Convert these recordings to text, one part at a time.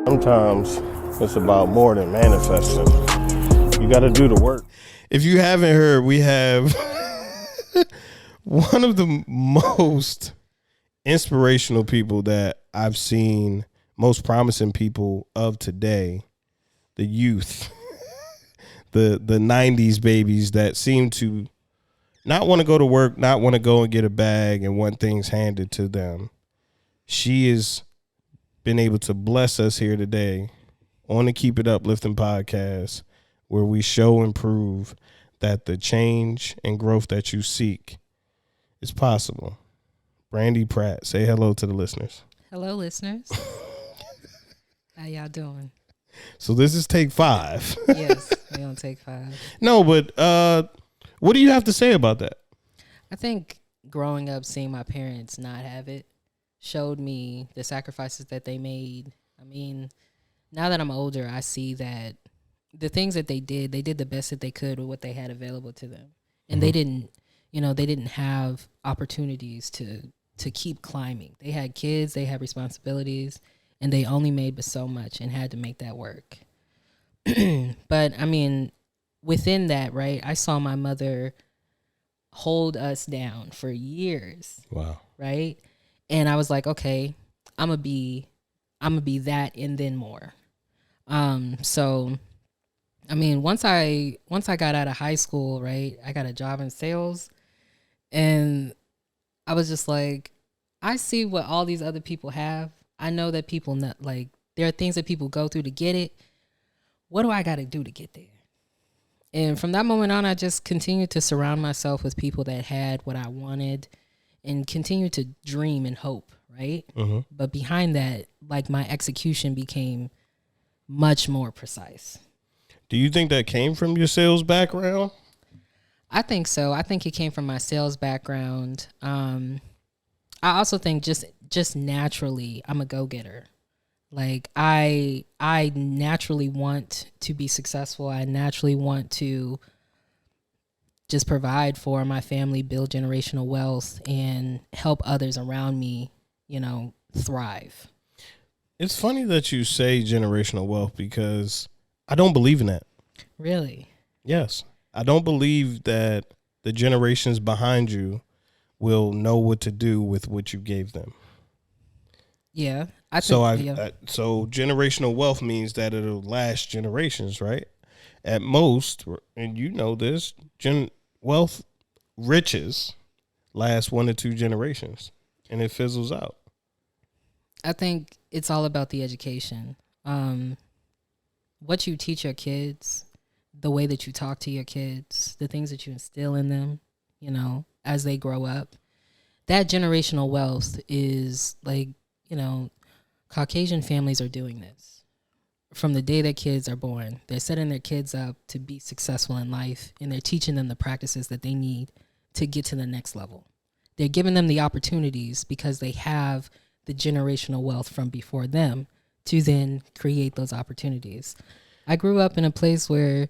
Sometimes it's about more than manifesting. You got to do the work. If you haven't heard, we have one of the most inspirational people that I've seen, most promising people of today, the youth, the 90s babies that seem to not want to go to work, not want to go and get a bag and want things handed to them. She has been able to bless us here today on the Keep It Uplifting podcast, where we show and prove that the change and growth that you seek is possible. Brandi Pratt, say hello to the listeners. Hello, listeners. How y'all doing? So this is take 5. Yes, we on take 5. No, but what do you have to say about that? I think growing up, seeing my parents not have it showed me the sacrifices that they made. I mean, now that I'm older, I see that the things that they did the best that they could with what they had available to them. And they didn't have opportunities to keep climbing. They had kids, they had responsibilities, and they only made but so much and had to make that work. But I mean, within that, right, I saw my mother hold us down for years. Wow. Right? And I was like, okay, I'm gonna be that and then more. So I mean, once I got out of high school, right, I got a job in sales, and I was just like, I see what all these other people have. I know that people there are things that people go through to get it. What do I got to do to get there? And from that moment on, I just continued to surround myself with people that had what I wanted and continue to dream and hope, right? But behind that, like, my execution became much more precise. Do you think that came from your sales background? I think so. I think it came from my sales background. I also think just naturally, I'm a go-getter. Like, I naturally want to be successful. I naturally want to just provide for my family, build generational wealth, and help others around me, thrive. It's funny that you say generational wealth, because I don't believe in that. Really? Yes. I don't believe that the generations behind you will know what to do with what you gave them. Yeah. So generational wealth means that it'll last generations, right? At most, and you know this, riches last 1 to 2 generations, and it fizzles out. I think it's all about the education. What you teach your kids, the way that you talk to your kids, the things that you instill in them, as they grow up. That generational wealth is like, Caucasian families are doing this. From the day that kids are born, they're setting their kids up to be successful in life, and they're teaching them the practices that they need to get to the next level. They're giving them the opportunities because they have the generational wealth from before them to then create those opportunities. I grew up in a place where,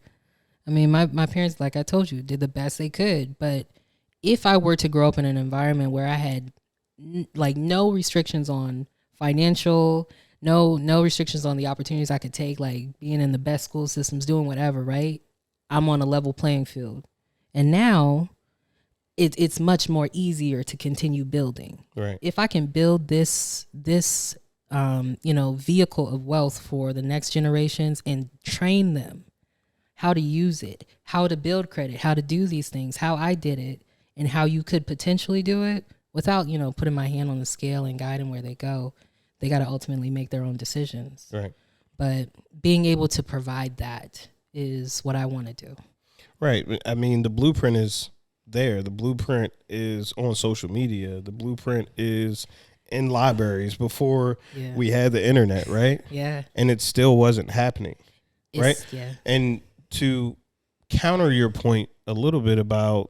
my parents, like I told you, did the best they could. But if I were to grow up in an environment where I had no restrictions on financial, no restrictions on the opportunities I could take, like being in the best school systems, doing whatever, right? I'm on a level playing field. And now it's much more easier to continue building. Right. If I can build this vehicle of wealth for the next generations and train them how to use it, how to build credit, how to do these things, how I did it, and how you could potentially do it without, putting my hand on the scale and guiding where they go. They got to ultimately make their own decisions. Right. But being able to provide that is what I want to do. Right. I mean, the blueprint is there. The blueprint is on social media. The blueprint is in libraries before we had the internet, right? Yeah. And it still wasn't happening, right? Yeah. And to counter your point a little bit about,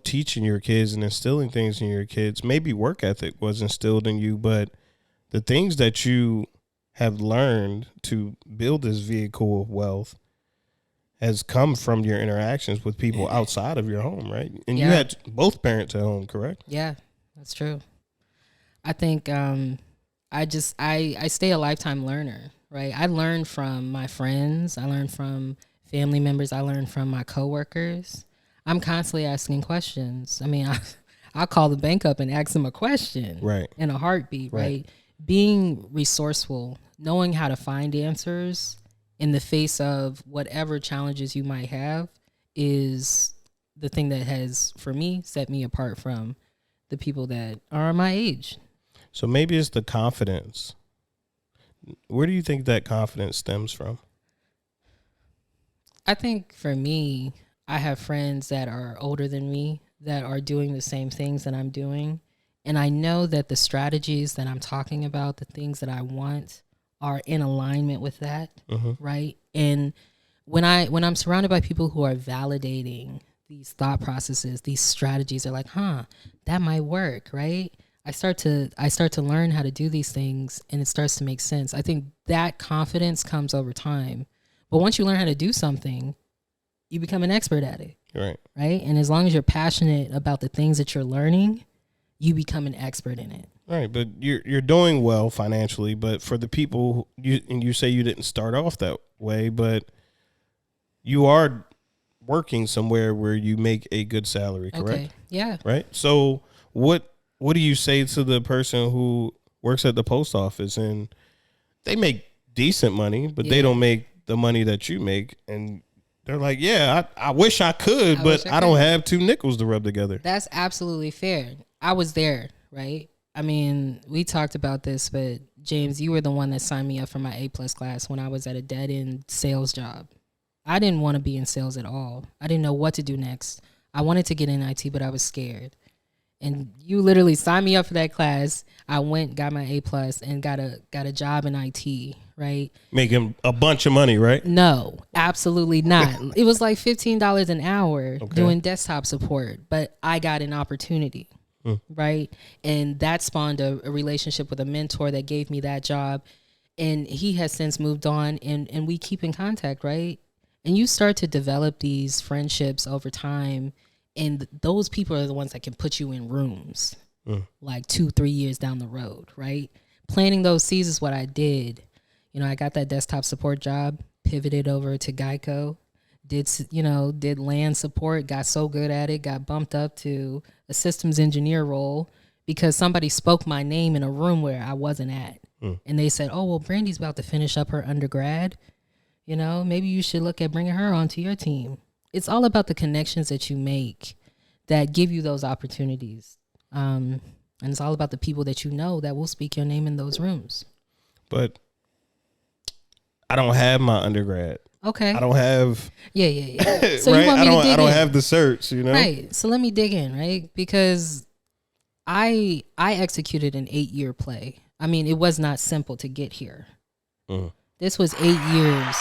teaching your kids and instilling things in your kids, maybe work ethic was instilled in you, but the things that you have learned to build this vehicle of wealth has come from your interactions with people outside of your home, right? And you had both parents at home, correct? Yeah, that's true. I think I stay a lifetime learner. right? I learned from my friends. I learned from family members. I learned from my coworkers. I'm constantly asking questions. I mean, I'll call the bank up and ask them a question Right. in a heartbeat, right? Being resourceful, knowing how to find answers in the face of whatever challenges you might have is the thing that has, for me, set me apart from the people that are my age. So maybe it's the confidence. Where do you think that confidence stems from? I think for me, I have friends that are older than me that are doing the same things that I'm doing. And I know that the strategies that I'm talking about, the things that I want, are in alignment with that, right? And when I'm surrounded by people who are validating these thought processes, these strategies, they're like, that might work, right? I start to learn how to do these things, and it starts to make sense. I think that confidence comes over time. But once you learn how to do something, you become an expert at it. Right. Right? And as long as you're passionate about the things that you're learning, you become an expert in it. Right, but you're doing well financially, but for the people you say you didn't start off that way, but you are working somewhere where you make a good salary, correct? Okay. Yeah. Right? So what do you say to the person who works at the post office and they make decent money, but they don't make the money that you make, and they're like, I wish I could, but I don't have two nickels to rub together. That's absolutely fair. I was there, right? I mean, we talked about this, but James, you were the one that signed me up for my A+ class when I was at a dead-end sales job. I didn't want to be in sales at all. I didn't know what to do next. I wanted to get in IT, but I was scared. And you literally signed me up for that class. I went, got my A+, and got a job in IT, right? Making a bunch of money, right? No, absolutely not. It was like $15 an hour doing desktop support, but I got an opportunity, right? And that spawned a relationship with a mentor that gave me that job. And he has since moved on, and we keep in contact, right? And you start to develop these friendships over time. And those people are the ones that can put you in rooms like 2-3 years down the road, right? Planting those seeds is what I did. You know, I got that desktop support job, pivoted over to Geico, did land support, got so good at it, got bumped up to a systems engineer role because somebody spoke my name in a room where I wasn't at. And they said, oh, well, Brandi's about to finish up her undergrad. You know, maybe you should look at bringing her onto your team. It's all about the connections that you make that give you those opportunities. And it's all about the people that you know that will speak your name in those rooms. But I don't have my undergrad. Okay. I don't have. Yeah. So right? you want me to dig in? I don't have the certs, you know? Right. So let me dig in, right? Because I executed an 8-year play. I mean, it was not simple to get here. This was 8 years.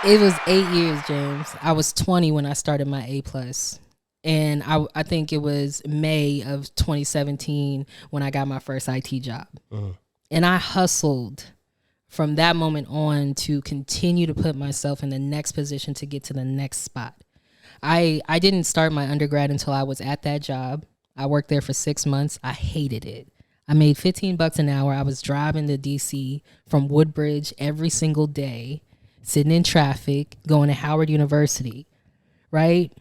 It was 8 years, James. I was 20 when I started my A+. And I think it was May of 2017 when I got my first IT job. And I hustled from that moment on to continue to put myself in the next position to get to the next spot. I didn't start my undergrad until I was at that job. I worked there for 6 months. I hated it. I made $15 an hour. I was driving to DC from Woodbridge every single day, sitting in traffic, going to Howard University, right?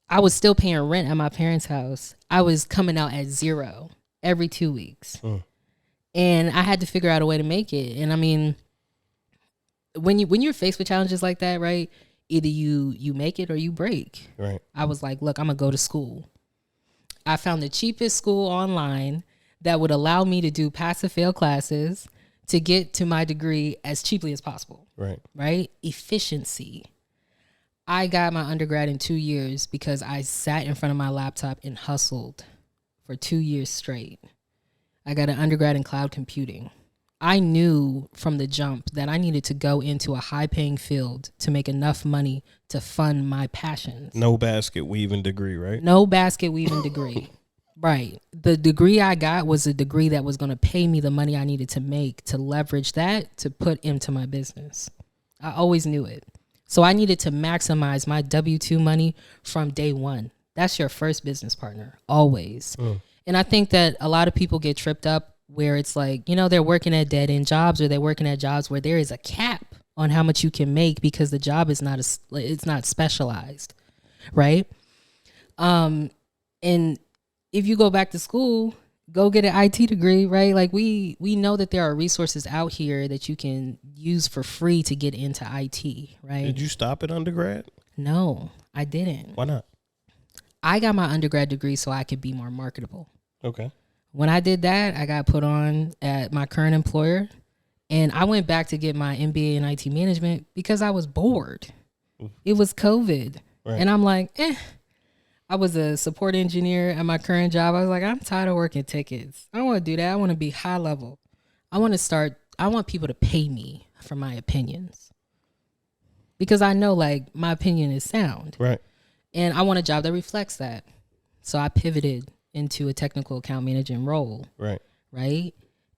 I was still paying rent at my parents' house. I was coming out at zero every 2 weeks. And I had to figure out a way to make it. And I mean, when you're faced with challenges like that, right? Either you make it or you break. Right. I was like, look, I'm gonna go to school. I found the cheapest school online that would allow me to do pass or fail classes to get to my degree as cheaply as possible. Right? Efficiency. I got my undergrad in 2 years because I sat in front of my laptop and hustled for 2 years straight. I got an undergrad in cloud computing. I knew from the jump that I needed to go into a high-paying field to make enough money to fund my passions. No basket weaving degree, right? No basket weaving degree. Right. The degree I got was a degree that was going to pay me the money I needed to make to leverage that to put into my business. I always knew it. So I needed to maximize my W-2 money from day one. That's your first business partner, always. And I think that a lot of people get tripped up where it's like, they're working at dead end jobs, or they're working at jobs where there is a cap on how much you can make because the job is it's not specialized, right? And if you go back to school, go get an IT degree, right? Like we know that there are resources out here that you can use for free to get into IT, right? Did you stop at undergrad? No, I didn't. Why not? I got my undergrad degree so I could be more marketable. Okay. When I did that, I got put on at my current employer, and I went back to get my MBA in IT management because I was bored. It was COVID. Right. And I'm like, I was a support engineer at my current job. I was like, I'm tired of working tickets. I don't want to do that. I want to be high level. I want people to pay me for my opinions, because I know like my opinion is sound. Right. And I want a job that reflects that. So I pivoted into a technical account management role. Right. Right.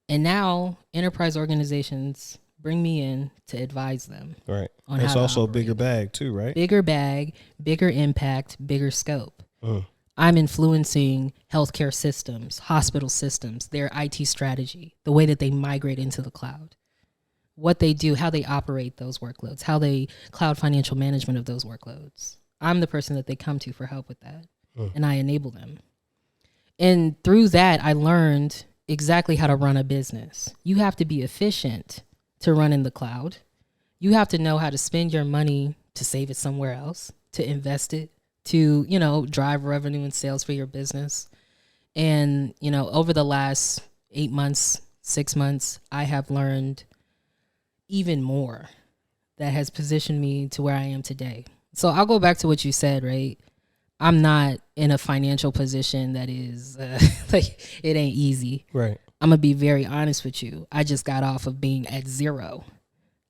And now enterprise organizations bring me in to advise them. Right. It's also a bigger bag too, right? Bigger bag, bigger impact, bigger scope. I'm influencing healthcare systems, hospital systems, their IT strategy, the way that they migrate into the cloud, what they do, how they operate those workloads, how they cloud financial management of those workloads. I'm the person that they come to for help with that, and I enable them. And through that, I learned exactly how to run a business. You have to be efficient to run in the cloud. You have to know how to spend your money to save it somewhere else, to invest it, to, drive revenue and sales for your business. And, over the last 8 months, 6 months, I have learned even more that has positioned me to where I am today. So I'll go back to what you said, right? I'm not in a financial position that is like, it ain't easy. Right. I'm going to be very honest with you. I just got off of being at zero,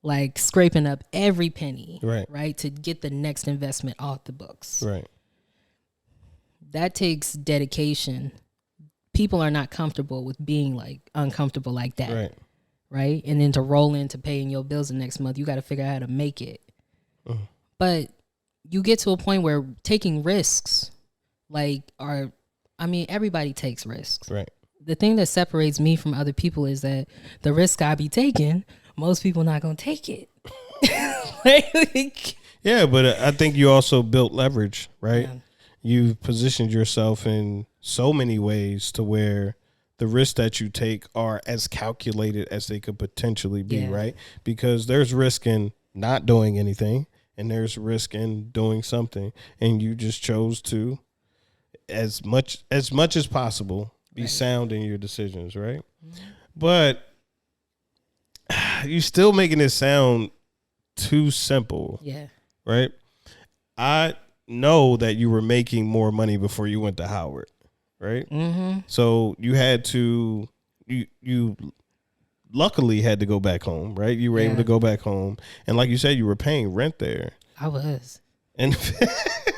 like scraping up every penny, right, to get the next investment off the books. Right. That takes dedication. People are not comfortable with being like uncomfortable like that. Right. Right. And then to roll into paying your bills the next month, you got to figure out how to make it. But you get to a point where taking risks, everybody takes risks. Right. The thing that separates me from other people is that the risk I be taking, most people not going to take it. Yeah, but I think you also built leverage, right? Yeah. You've positioned yourself in so many ways to where the risks that you take are as calculated as they could potentially be, right? Because there's risk in not doing anything, and there's risk in doing something, and you just chose to, as much as possible, be sound in your decisions, right? Mm-hmm. But you're still making it sound too simple. Yeah. Right? I know that you were making more money before you went to Howard, right? Mm-hmm. So you had to, you luckily had to go back home, right? You were able to go back home. And like you said, you were paying rent there. I was. And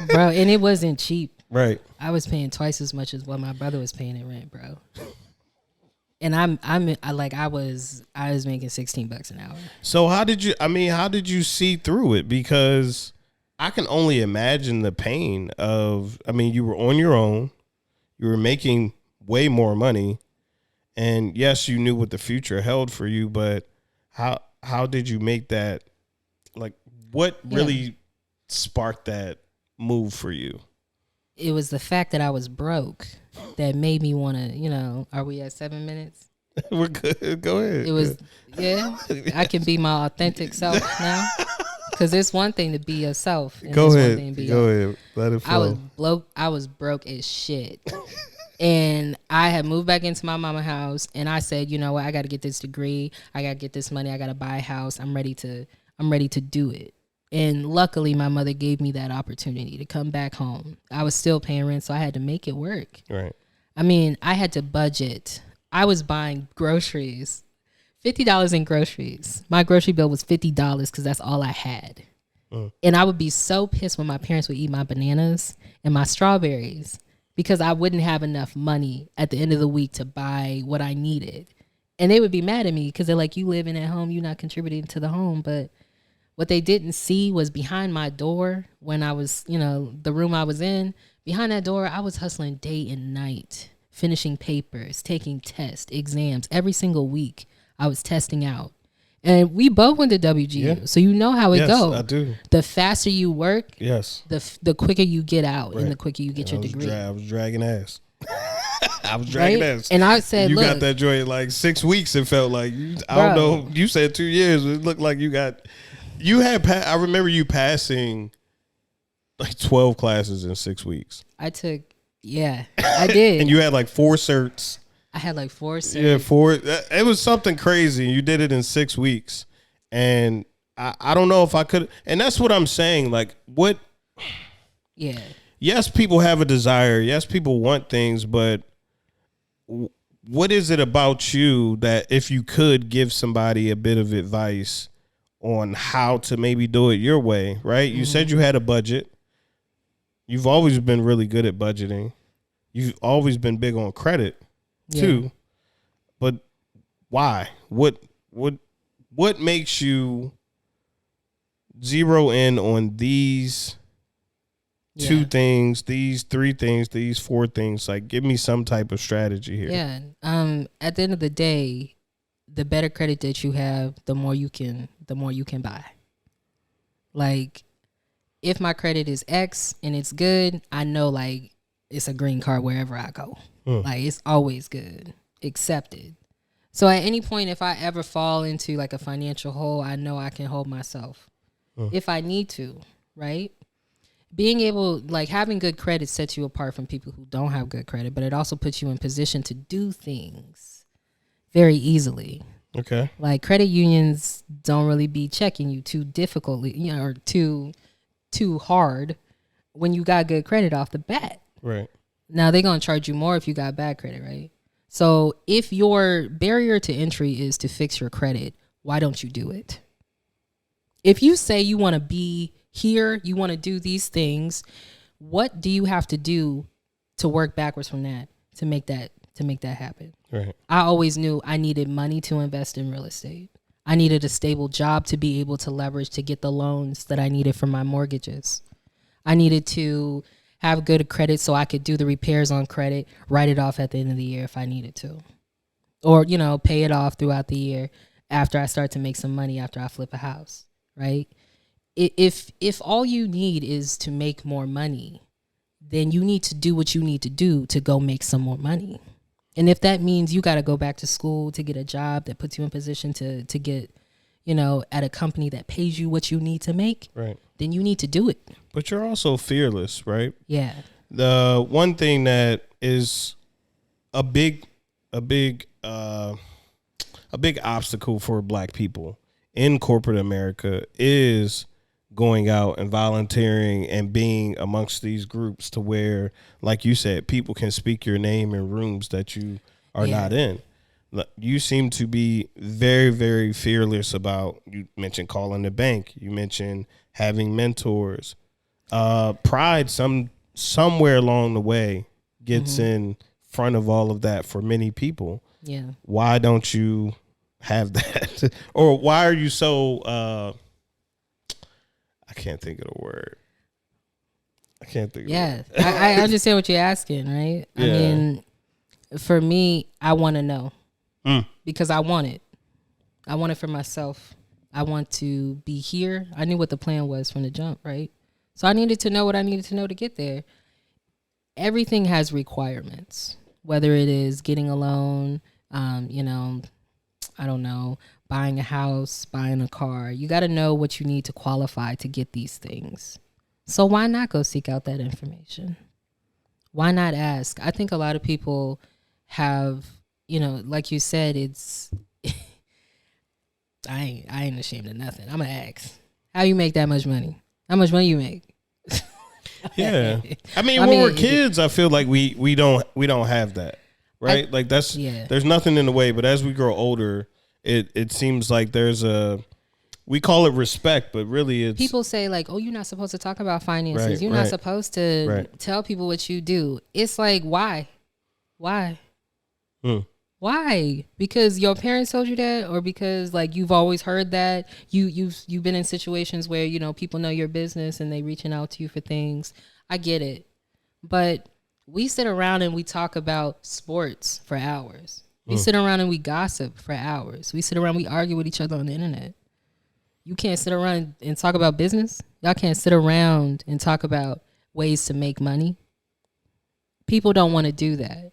bro, and it wasn't cheap. Right. I was paying twice as much as what my brother was paying in rent, bro. And I was making $16 an hour. So how did you see through it? Because I can only imagine the pain of, you were on your own, you were making way more money, and yes, you knew what the future held for you, but how did you make that, like, what really sparked that move for you? It was the fact that I was broke that made me want to, are we at 7 minutes? We're good. Go ahead. It was, I can be my authentic self now. Because it's one thing to be yourself. And Go ahead. One thing to be Go ahead. Let it flow. I was broke as shit. And I had moved back into my mama house, and I said, you know what, I got to get this degree. I got to get this money. I got to buy a house. I'm ready to do it. And luckily, my mother gave me that opportunity to come back home. I was still paying rent, so I had to make it work. Right. I had to budget. I was buying groceries, $50 in groceries. My grocery bill was $50 because that's all I had. And I would be so pissed when my parents would eat my bananas and my strawberries because I wouldn't have enough money at the end of the week to buy what I needed. And they would be mad at me because they're like, you living at home, you're not contributing to the home. But what they didn't see was behind my door when I was, the room I was in, behind that door, I was hustling day and night, finishing papers, taking tests, exams. Every single week I was testing out. And we both went to WGU, so you know how it goes. Yes, I do. The faster you work, yes, the quicker you get out, and the quicker you get your degree. I was dragging ass. I was dragging ass. And I said, you look, got that joint like 6 weeks. It felt like I don't know. You said 2 years. It looked like you had. I remember you passing like 12 classes in 6 weeks. I took, I did. And you had like 4 certs. I had like 4 certs. Yeah, 4. It was something crazy. You did it in 6 weeks, and I don't know if I could. And that's what I'm saying. Like what? Yeah. Yes, people have a desire. Yes, people want things, but what is it about you that if you could give somebody a bit of advice on how to maybe do it your way, right? You said you had a budget. You've always been really good at budgeting. You've always been big on credit too. But why? What makes you zero in on these 2 things, these 3 things, these 4 things? Like, give me some type of strategy here. Yeah. At the end of the day, the better credit that you have, the more you can buy. Like, if my credit is X and it's good, I know like it's a green card wherever I go. Like, it's always good, accepted. So at any point, if I ever fall into like a financial hole, I know I can hold myself if I need to, right? Being able, like, having good credit sets you apart from people who don't have good credit, but it also puts you in position to do things very easily. Okay. Like, credit unions don't really be checking you too difficultly, or too hard when you got good credit off the bat. Right. Now they're going to charge you more if you got bad credit, right? So if your barrier to entry is to fix your credit, why don't you do it? If you say you want to be here, you want to do these things, what do you have to do to work backwards from that to make that happen? Right. I always knew I needed money to invest in real estate. I needed a stable job to be able to leverage to get the loans that I needed for my mortgages. I needed to have good credit so I could do the repairs on credit, write it off at the end of the year if I needed to. Or, pay it off throughout the year after I start to make some money after I flip a house, right? If all you need is to make more money, then you need to do what you need to do to go make some more money. And if that means you got to go back to school to get a job that puts you in position to get, at a company that pays you what you need to make, right, then you need to do it. But you're also fearless, right? Yeah. The one thing that is a big obstacle for Black people in corporate America is going out and volunteering and being amongst these groups to where, like you said, people can speak your name in rooms that you are not in. You seem to be very, very fearless about, you mentioned calling the bank. You mentioned having mentors. Pride somewhere along the way gets in front of all of that for many people. Yeah. Why don't you have that? Or why are you so, I can't think of the word. I can't think of the word. I understand what you're asking, right? Yeah. I mean, for me, I want to know because I want it. I want it for myself. I want to be here. I knew what the plan was from the jump, right? So I needed to know what I needed to know to get there. Everything has requirements, whether it is getting a loan, I don't know, buying a house, buying a car. You got to know what you need to qualify to get these things. So why not go seek out that information? Why not ask? I think a lot of people have, like you said, it's, I ain't ashamed of nothing. I'm going to ask, how you make that much money? How much money you make? Yeah. I mean, when we're kids, I feel like we don't have that, right? There's nothing in the way, but as we grow older, it seems like we call it respect, but really it's... People say like, oh, you're not supposed to talk about finances. You're not supposed to tell people what you do. It's like, why? Why? Why? Because your parents told you that, or because like you've always heard that? You've been in situations where, people know your business and they reaching out to you for things. I get it. But We sit around and we talk about sports for hours. We sit around and we gossip for hours. We sit around, we argue with each other on the internet. You can't sit around and talk about business. Y'all can't sit around and talk about ways to make money. People don't want to do that.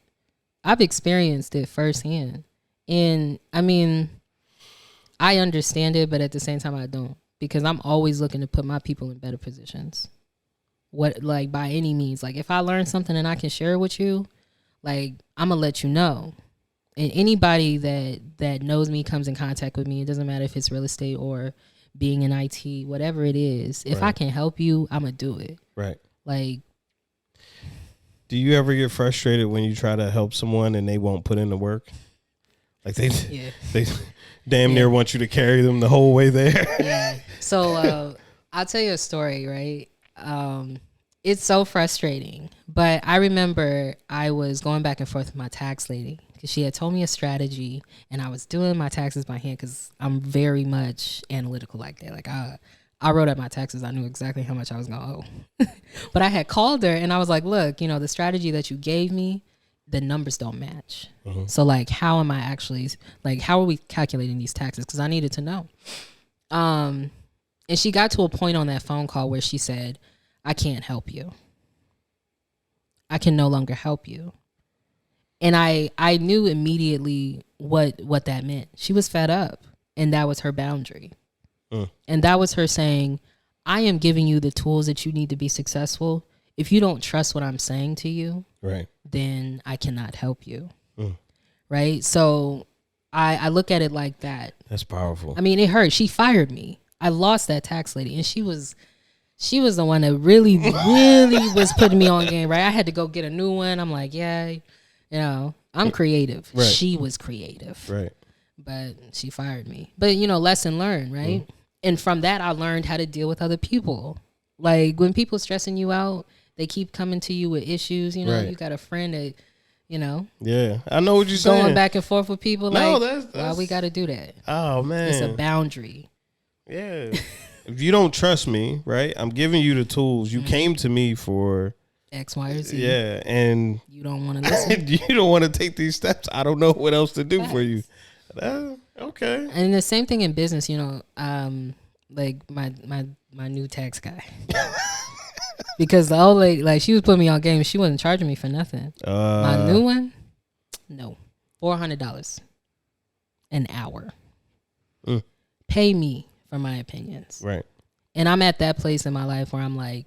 I've experienced it firsthand. And I mean, I understand it, but at the same time I don't, because I'm always looking to put my people in better positions. What, like, by any means, like if I learn something and I can share it with you, like I'm gonna let you know. And anybody that knows me, comes in contact with me, it doesn't matter if it's real estate or being in IT, whatever it is, if I can help you, I'm gonna do it. Right. Like, do you ever get frustrated when you try to help someone and they won't put in the work? Like they damn near want you to carry them the whole way there. Yeah. So I'll tell you a story, right? It's so frustrating, but I remember I was going back and forth with my tax lady because she had told me a strategy, and I was doing my taxes by hand because I'm very much analytical like that. Like I wrote up my taxes. I knew exactly how much I was going to owe. But I had called her and I was like, look, you know, the strategy that you gave me, the numbers don't match. So like, how am I actually, like, how are we calculating these taxes? Because I needed to know. And she got to a point on that phone call where she said, I can't help you. I can no longer help you. And I knew immediately what that meant. She was fed up, and that was her boundary. And that was her saying, I am giving you the tools that you need to be successful. If you don't trust what I'm saying to you, right, then I cannot help you. Right? So I look at it like that. That's powerful. I mean, it hurt. She fired me. I lost that tax lady, and she was the one that really was putting me on game, right? I had to go get a new one. I'm like, yeah, you know, I'm creative. Right. She was creative. Right. But she fired me. But, you know, lesson learned, right? And from that, I learned how to deal with other people. Like, when people stressing you out, they keep coming to you with issues. You know, you got a friend that, you know. Yeah, I know what you're saying. Going back and forth with people. No, like, that's why we got to do that? Oh, man. It's a boundary. Yeah. If you don't trust me, right, I'm giving you the tools. You came to me for X, Y, or Z. Yeah, and you don't want to listen. You don't want to take these steps. I don't know what else to do for you. Okay. And the same thing in business, you know, like my new tax guy. Because the old lady, like, she was putting me on game. She wasn't charging me for nothing. My new one, no, $400 an hour. Pay me for my opinions. Right. And I'm at that place in my life where I'm like,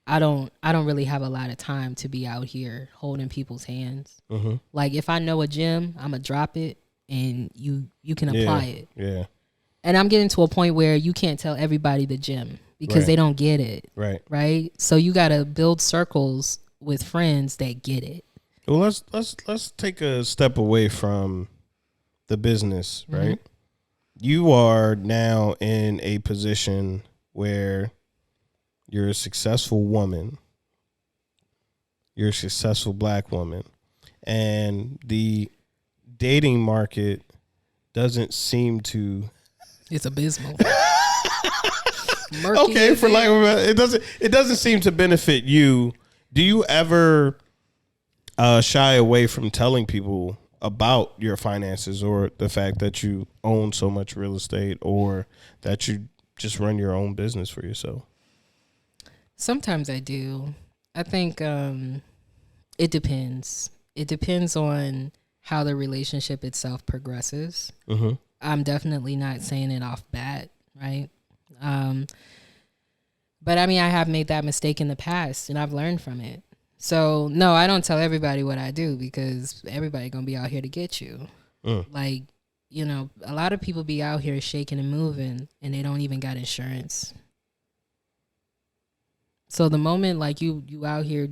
I don't really have a lot of time to be out here holding people's hands. Like, if I know a gym, I'm gonna drop it and you can apply it. Yeah. And I'm getting to a point where you can't tell everybody the gym because they don't get it. Right. Right. So you gotta build circles with friends that get it. Well, let's take a step away from the business, right? You are now in a position where you're a successful woman. You're a successful Black woman. And the dating market doesn't seem to... It's abysmal. Okay, for like, it doesn't seem to benefit you. Do you ever shy away from telling people about your finances or the fact that you own so much real estate or that you just run your own business for yourself? Sometimes I do. I think it depends. It depends on how the relationship itself progresses. I'm definitely not saying it off bat, right? But I mean, I have made that mistake in the past and I've learned from it. So no, I don't tell everybody what I do because everybody gonna be out here to get you. Like, you know, a lot of people be out here shaking and moving and they don't even got insurance. So the moment like you out here,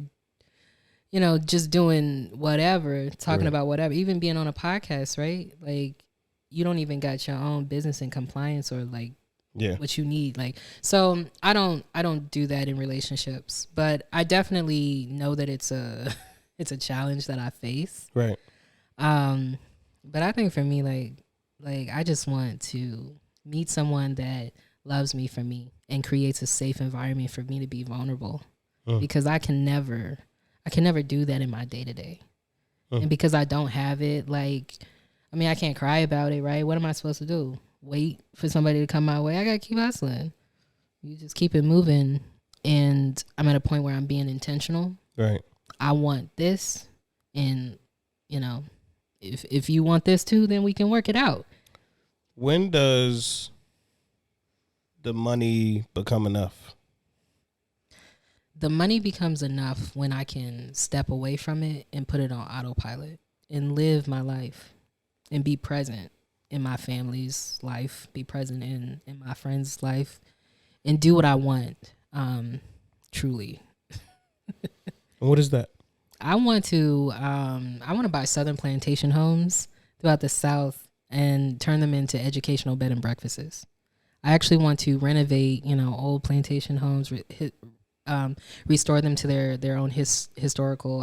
you know, just doing whatever, talking about whatever, even being on a podcast, right? Like, you don't even got your own business and compliance or like what you need. Like, so I don't do that in relationships, but I definitely know that it's a challenge that I face. Right. But I think for me, like I just want to meet someone that loves me for me and creates a safe environment for me to be vulnerable because I can never I can never do that in my day to day. And because I don't have it, like, I mean, I can't cry about it, right? What am I supposed to do? Wait for somebody to come my way? I got to keep hustling. You just keep it moving. And I'm at a point where I'm being intentional. Right. I want this. And, you know, if you want this too, then we can work it out. When does the money become enough? The money becomes enough when I can step away from it and put it on autopilot and live my life and be present in my family's life, be present in my friend's life, and do what I want, truly. And what is that? I want to buy southern plantation homes throughout the South and turn them into educational bed and breakfasts. I actually want to renovate, old plantation homes, restore them to their own historical,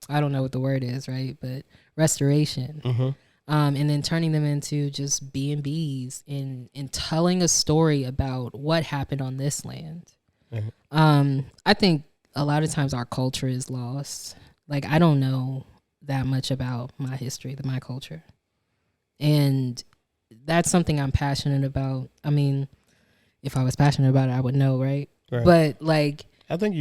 I don't know what the word is, right? But restoration. Mm-hmm. And then turning them into just B&Bs and telling a story about what happened on this land. Mm-hmm. I think a lot of times our culture is lost. Like, I don't know that much about my history, my culture. And that's something I'm passionate about. I mean, if I was passionate about it, I would know, right? But like, I think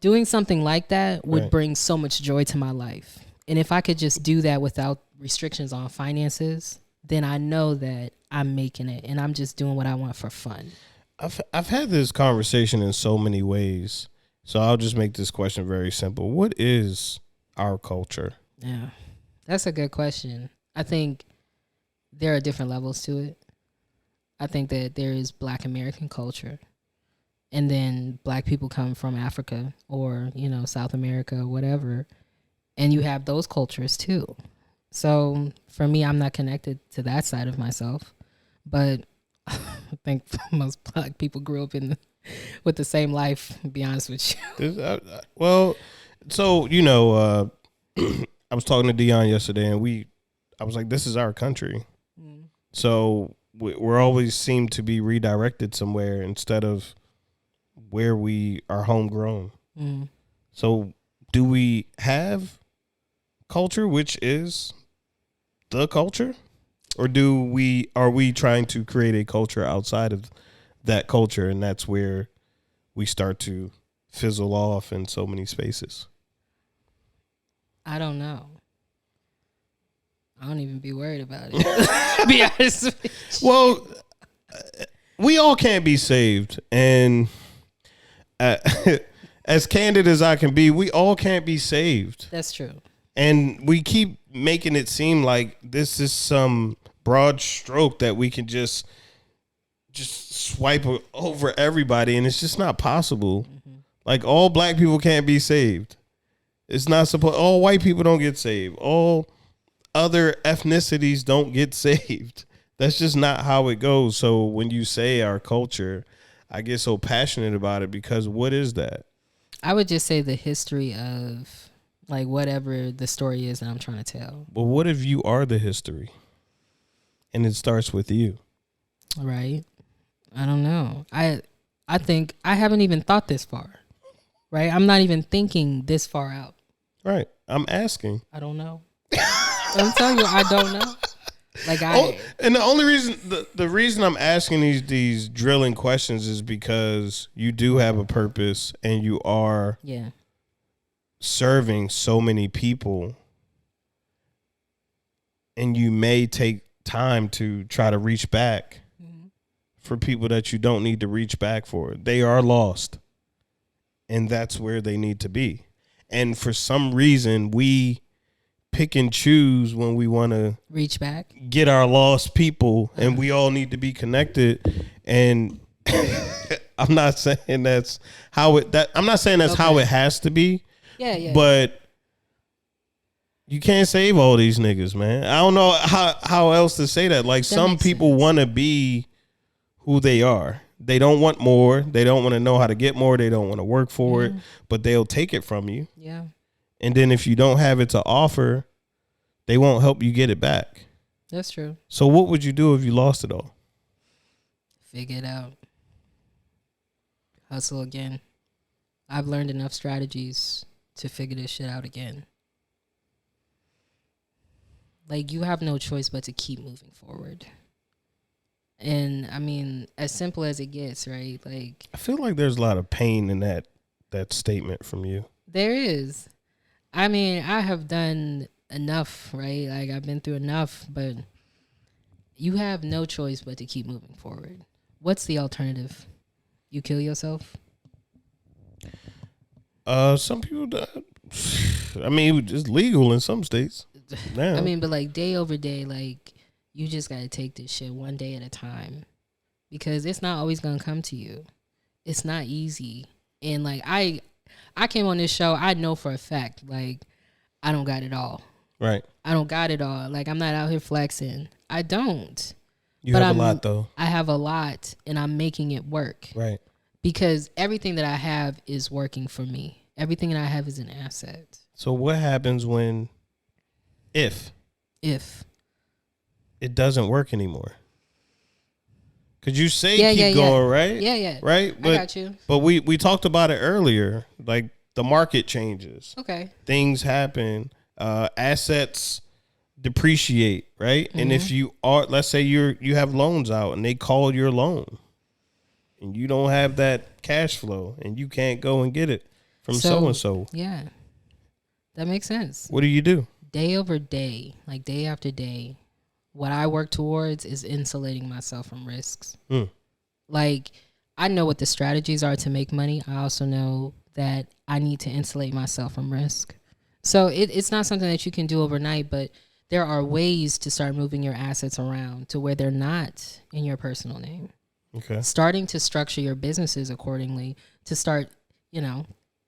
doing something like that would Right. bring so much joy to my life. And if I could just do that without restrictions on finances, then I know that I'm making it and I'm just doing what I want for fun. I've had this conversation in so many ways. So I'll just make this question very simple. What is our culture? Yeah, that's a good question. I think there are different levels to it. I think that there is Black American culture. And then Black people come from Africa or, South America or whatever. And you have those cultures too. So for me, I'm not connected to that side of myself. But I think most Black people grew up with the same life, to be honest with you. Well, so, I was talking to Dion yesterday and I was like, this is our country. Mm. So we're always seem to be redirected somewhere instead of where we are homegrown. Mm. So do we have culture, which is the culture? Or are we trying to create a culture outside of that culture, and that's where we start to fizzle off in so many spaces? I don't know. I don't even be worried about it. Be honest with you. Well, we all can't be saved, and as candid as I can be, we all can't be saved. That's true. And we keep making it seem like this is some broad stroke that we can just swipe over everybody, and it's just not possible. Mm-hmm. Like, all Black people can't be saved. It's not supposed. All white people don't get saved. All other ethnicities don't get saved. That's just not how it goes. So when you say our culture, I get so passionate about it because what is that? I would just say the history of, like, whatever the story is that I'm trying to tell. But what if you are the history and it starts with you? Right. I don't know. I think I haven't even thought this far. Right. I'm not even thinking this far out. Right. I'm asking. I don't know. I'm telling you, I don't know. Like, and the only reason, the reason I'm asking these drilling questions is because you do have a purpose and you are serving so many people, and you may take time to try to reach back for people that you don't need to reach back for. They are lost, and that's where they need to be. And for some reason, we pick and choose when we want to reach back, get our lost people, and we all need to be connected. And I'm not saying that's how it. I'm not saying that's how it has to be. Yeah. But you can't save all these niggas, man. I don't know how else to say that. Like, that some people want to be who they are. They don't want more. They don't want to know how to get more. They don't want to work for it, but they'll take it from you. Yeah. And then if you don't have it to offer, they won't help you get it back. That's true. So what would you do if you lost it all? Figure it out. Hustle again. I've learned enough strategies to figure this shit out again. Like, you have no choice but to keep moving forward. And I mean, as simple as it gets, right? Like, I feel like there's a lot of pain in that statement from you. there is. I mean, I have done enough, right? Like, I've been through enough, but you have no choice but to keep moving forward. What's the alternative? You kill yourself? Some people, I mean, it's legal in some states. Now. I mean, but like day over day, like, you just got to take this shit one day at a time, because it's not always going to come to you. It's not easy. And like, I came on this show, I know for a fact, like, I don't got it all. Right. I don't got it all. Like, I'm not out here flexing. I don't. You have a lot, though. I have a lot, and I'm making it work. Right. Because everything that I have is working for me. Everything that I have is an asset. So what happens when, if it doesn't work anymore? Because you say keep going, right? Yeah. Right? But, I got you. But we talked about it earlier. Like, the market changes. Okay. Things happen. Assets depreciate, right? Mm-hmm. And if you are, let's say you have loans out and they call your loan and you don't have that cash flow and you can't go and get it from so-and-so. Yeah. That makes sense. What do you do? Day over day, like day after day, what I work towards is insulating myself from risks. Like, I know what the strategies are to make money. I also know that I need to insulate myself from risk. So it's not something that you can do overnight, but there are ways to start moving your assets around to where they're not in your personal name. Okay. Starting to structure your businesses accordingly to start,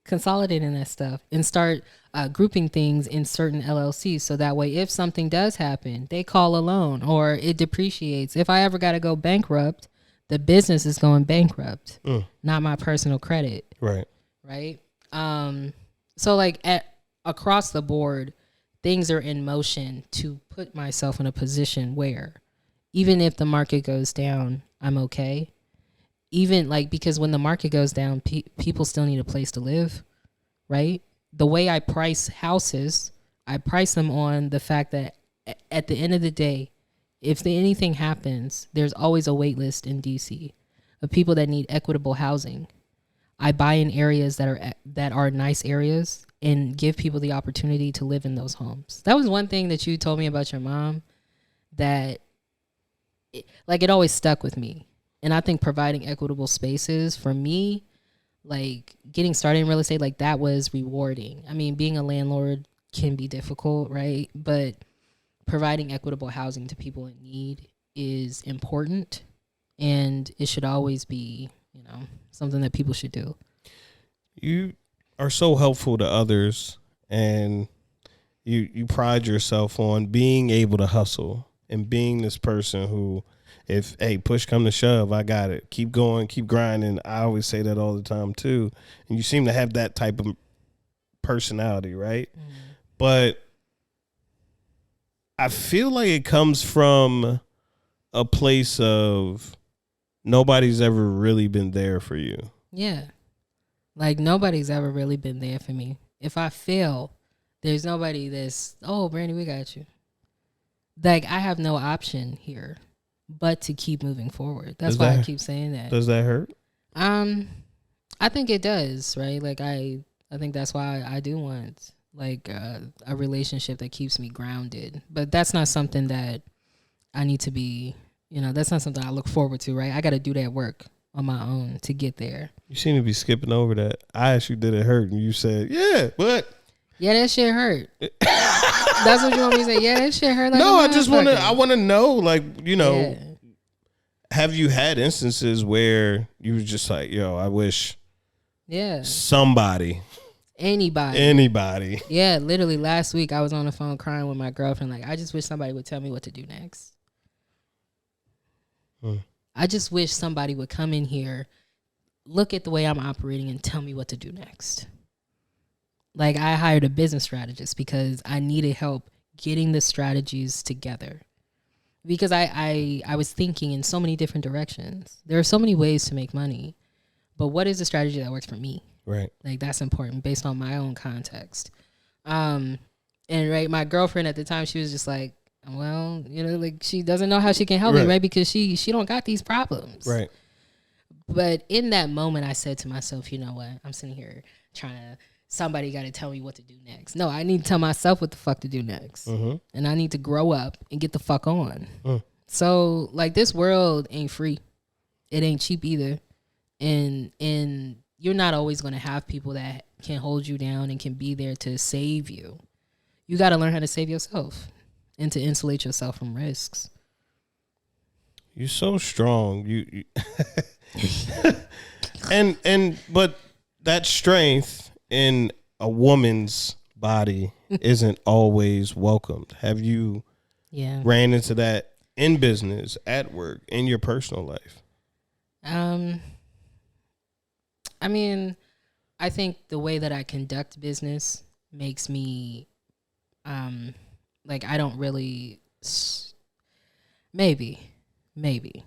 consolidating that stuff and start grouping things in certain LLCs. So that way, if something does happen, they call a loan or it depreciates. If I ever got to go bankrupt, the business is going bankrupt, not my personal credit. Right. Right. So like across the board, things are in motion to put myself in a position where even if the market goes down, I'm okay. Even like, because when the market goes down, people still need a place to live, right? The way I price houses, I price them on the fact that at the end of the day, if anything happens, there's always a wait list in DC of people that need equitable housing. I buy in areas that are nice areas and give people the opportunity to live in those homes. That was one thing that you told me about your mom that it always stuck with me. And I think providing equitable spaces for me, like getting started in real estate, like that was rewarding. I mean, being a landlord can be difficult, right? But providing equitable housing to people in need is important, and it should always be, something that people should do. You are so helpful to others, and you pride yourself on being able to hustle and being this person who, if, hey, push come to shove, I got it. Keep going, keep grinding. I always say that all the time too. And you seem to have that type of personality, right? Mm. But I feel like it comes from a place of nobody's ever really been there for you. Yeah. Like, nobody's ever really been there for me. If I fail, there's nobody that's, oh, Brandi, we got you. Like, I have no option here but to keep moving forward. That's why I keep saying that. Does that hurt? I think it does, right? Like, I think that's why I do want, like, a relationship that keeps me grounded. But that's not something that I need to be, that's not something I look forward to, right? I got to do that work on my own to get there. You seem to be skipping over that. I asked you, did it hurt? And you said, yeah, but. Yeah, that shit hurt. That's what you want me to say? Yeah, that shit hurt. Like, no, I want to know, like, have you had instances where you was just like, yo, I wish somebody. Anybody. Yeah, literally last week I was on the phone crying with my girlfriend. Like, I just wish somebody would tell me what to do next. I just wish somebody would come in here, look at the way I'm operating, and tell me what to do next. Like, I hired a business strategist because I needed help getting the strategies together. Because I was thinking in so many different directions. There are so many ways to make money. But what is the strategy that works for me? Right. Like that's important based on my own context. And right, my girlfriend at the time, she was just like, well, like she doesn't know how she can help me, right? Because she don't got these problems. Right. But in that moment, I said to myself, you know what? I'm sitting here somebody got to tell me what to do next. No, I need to tell myself what the fuck to do next. Mm-hmm. And I need to grow up and get the fuck on. So like this world ain't free. It ain't cheap either. And you're not always going to have people that can hold you down and can be there to save you. You got to learn how to save yourself and to insulate yourself from risks. You're so strong. You but that strength in a woman's body isn't always welcomed. Have you ran into that in business, at work, in your personal life? I mean, I think the way that I conduct business makes me, like I don't really, maybe, maybe,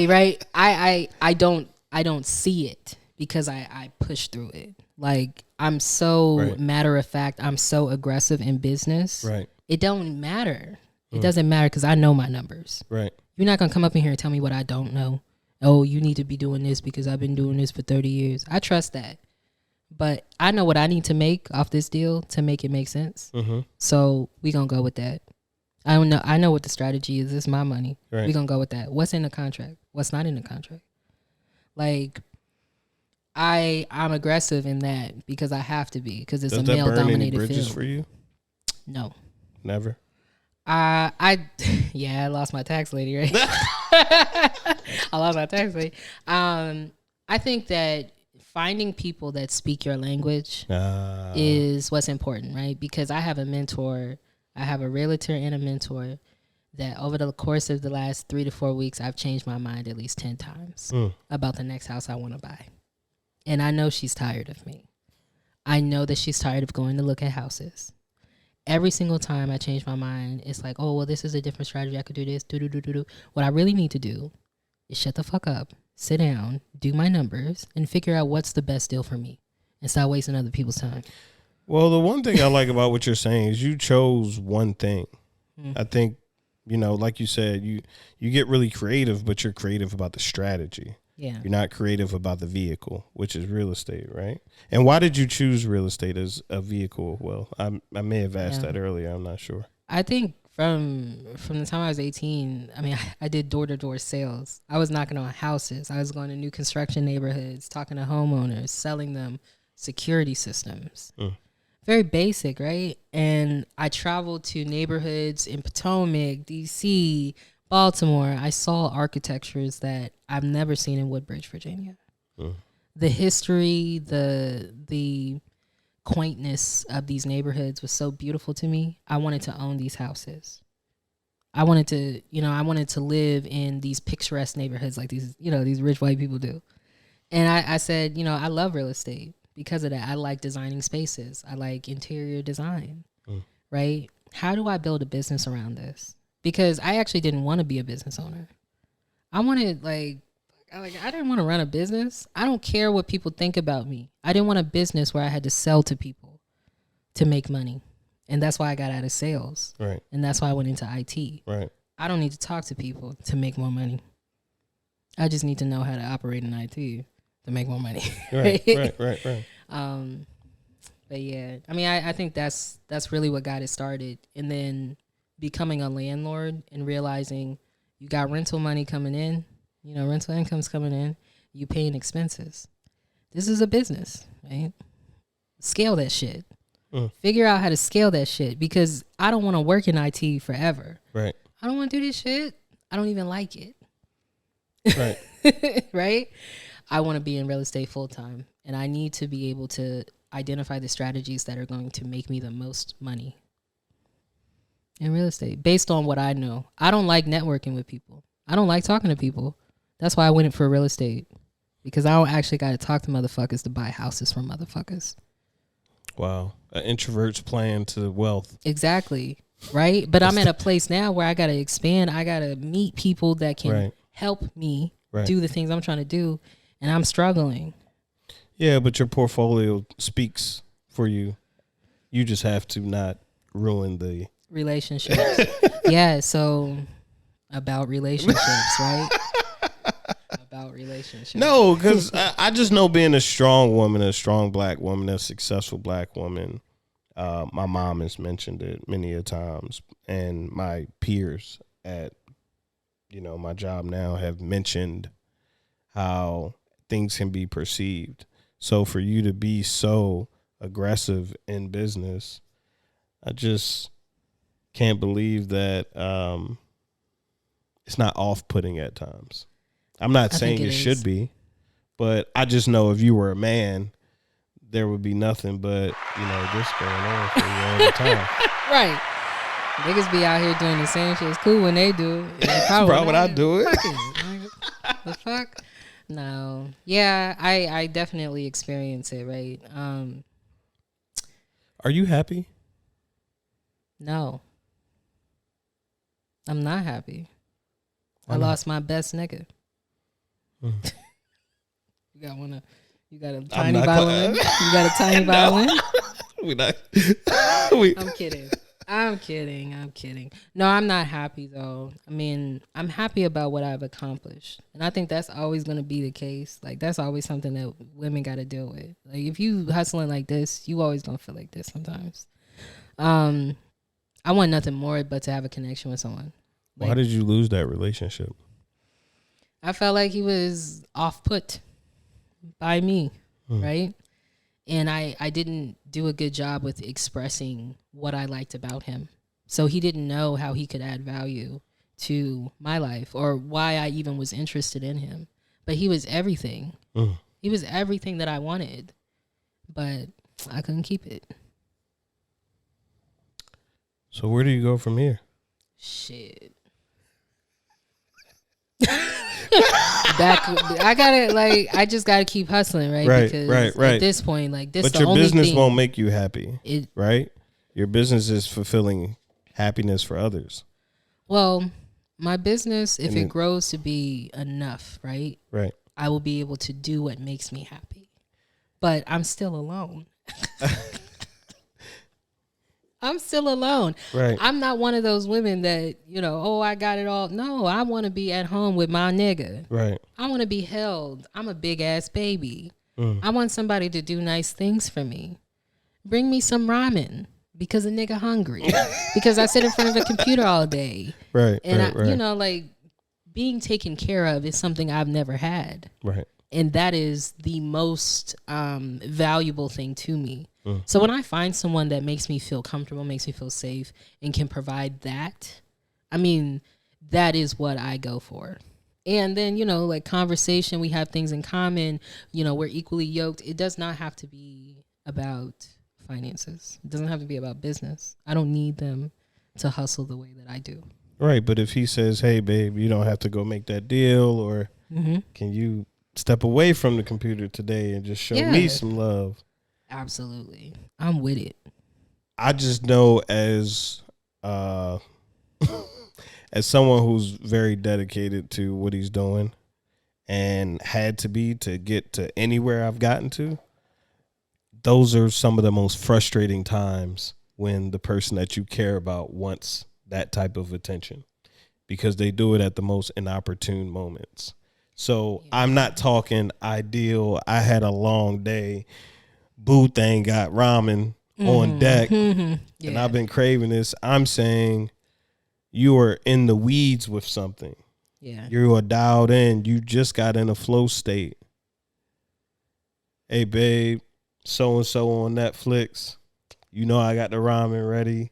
right? I don't see it because I push through it. Like I'm so matter of fact, I'm so aggressive in business. Right. It don't matter. It doesn't matter because I know my numbers. Right. You're not gonna come up in here and tell me what I don't know. Oh, you need to be doing this because I've been doing this for 30 years. I trust that. But I know what I need to make off this deal to make it make sense. Mm-hmm. So we going to go with that. I know what the strategy is. It's my money. Right. We going to go with that. What's in the contract? What's not in the contract? Like, I'm aggressive in that because I have to be because it's a male-dominated field. Does that burn any bridges for you? No. Never? I lost my tax lady, right? I lost my tax lady. I think that finding people that speak your language is what's important, right? Because I have a mentor, I have a realtor and a mentor that over the course of the last 3 to 4 weeks, I've changed my mind at least 10 times about the next house I want to buy. And I know she's tired of me. I know that she's tired of going to look at houses. Every single time I change my mind, it's like, oh, well, this is a different strategy. I could do this, do. What I really need to do is shut the fuck up, sit down, do my numbers, and figure out what's the best deal for me and stop wasting other people's time. Well, the one thing I like about what you're saying is you chose one thing. I think, like you said, you get really creative, but you're creative about the strategy. Yeah. You're not creative about the vehicle, which is real estate, right? And why did you choose real estate as a vehicle? Well, I may have asked that earlier. I'm not sure. I think from the time I was 18, I mean, I did door-to-door sales. I was knocking on houses. I was going to new construction neighborhoods, talking to homeowners, selling them security systems. Very basic, right? And I traveled to neighborhoods in Potomac, D.C., Baltimore. I saw architectures that I've never seen in Woodbridge, Virginia. The history, the quaintness of these neighborhoods was so beautiful to me. I wanted to own these houses. I wanted to live in these picturesque neighborhoods like these rich white people do. And I said, I love real estate because of that. I like designing spaces. I like interior design, right? How do I build a business around this? Because I actually didn't want to be a business owner. I wanted I didn't want to run a business. I don't care what people think about me. I didn't want a business where I had to sell to people to make money. And that's why I got out of sales. Right. And that's why I went into IT. Right. I don't need to talk to people to make more money. I just need to know how to operate in IT to make more money. Right. But yeah, I mean, I think that's really what got it started. And then becoming a landlord and realizing you got rental money coming in, rental income's coming in, you paying expenses. This is a business, right? Scale that shit. Figure out how to scale that shit because I don't want to work in IT forever. Right. I don't want to do this shit. I don't even like it. Right. Right? I want to be in real estate full time and I need to be able to identify the strategies that are going to make me the most money in real estate based on what I know. I don't like networking with people. I don't like talking to people. That's why I went in for real estate because I don't actually got to talk to motherfuckers to buy houses from motherfuckers. Wow. An introvert's plan to wealth. Exactly. Right. But I'm at a place now where I got to expand. I got to meet people that can help me do the things I'm trying to do. and I'm struggling. Yeah, but your portfolio speaks for you. You just have to not ruin the relationships. Yeah, so about relationships, right? About relationships. No, because I just know being a strong woman, a strong black woman, a successful black woman. My mom has mentioned it many a times, and my peers at my job now have mentioned how things can be perceived. So for you to be so aggressive in business, I just can't believe that it's not off-putting at times. I'm not saying it should be, but I just know if you were a man, there would be nothing but, this going on for you all the time. Right. Niggas be out here doing the same shit. It's cool when they do it. That's probably when I do it. The fuck? No. Yeah, I definitely experience it, right? Are you happy? No. I'm not happy. I lost my best nigga. You got a tiny violin? You got a tiny violin? I'm kidding. No, I'm not happy though. I mean, I'm happy about what I've accomplished. And I think that's always going to be the case. Like, that's always something that women got to deal with. Like, if you hustling like this, you always going to feel like this sometimes. I want nothing more but to have a connection with someone. Like, why did you lose that relationship? I felt like he was off-put by me, right? And I didn't do a good job with expressing what I liked about him. So he didn't know how he could add value to my life or why I even was interested in him. But he was everything. He was everything that I wanted. But I couldn't keep it. So where do you go from here? Shit. I just gotta keep hustling, right? Because at this point, like, this, but the your only business thing, won't make you happy, right? Your business is fulfilling happiness for others. Well, my business, if it grows to be enough, right? Right. I will be able to do what makes me happy. But I'm still alone. I'm still alone. Right. I'm not one of those women that, I got it all. No, I want to be at home with my nigga. Right. I want to be held. I'm a big ass baby. I want somebody to do nice things for me. Bring me some ramen because a nigga hungry. Because I sit in front of a computer all day. Right. And like, being taken care of is something I've never had. Right. And that is the most valuable thing to me. So when I find someone that makes me feel comfortable, makes me feel safe, and can provide that, I mean, that is what I go for. And then, like, conversation, we have things in common, we're equally yoked. It does not have to be about finances. It doesn't have to be about business. I don't need them to hustle the way that I do. Right. But if he says, hey, babe, you don't have to go make that deal, or can you step away from the computer today and just show me some love? Absolutely. I'm with it. I just know as as someone who's very dedicated to what he's doing and had to be to get to anywhere I've gotten to, those are some of the most frustrating times when the person that you care about wants that type of attention, because they do it at the most inopportune moments. So I'm not talking ideal. I had a long day. Boo thing got ramen on deck, and I've been craving this. I'm saying you are in the weeds with something. Yeah. You are dialed in. You just got in a flow state. Hey, babe, so-and-so on Netflix. I got the ramen ready.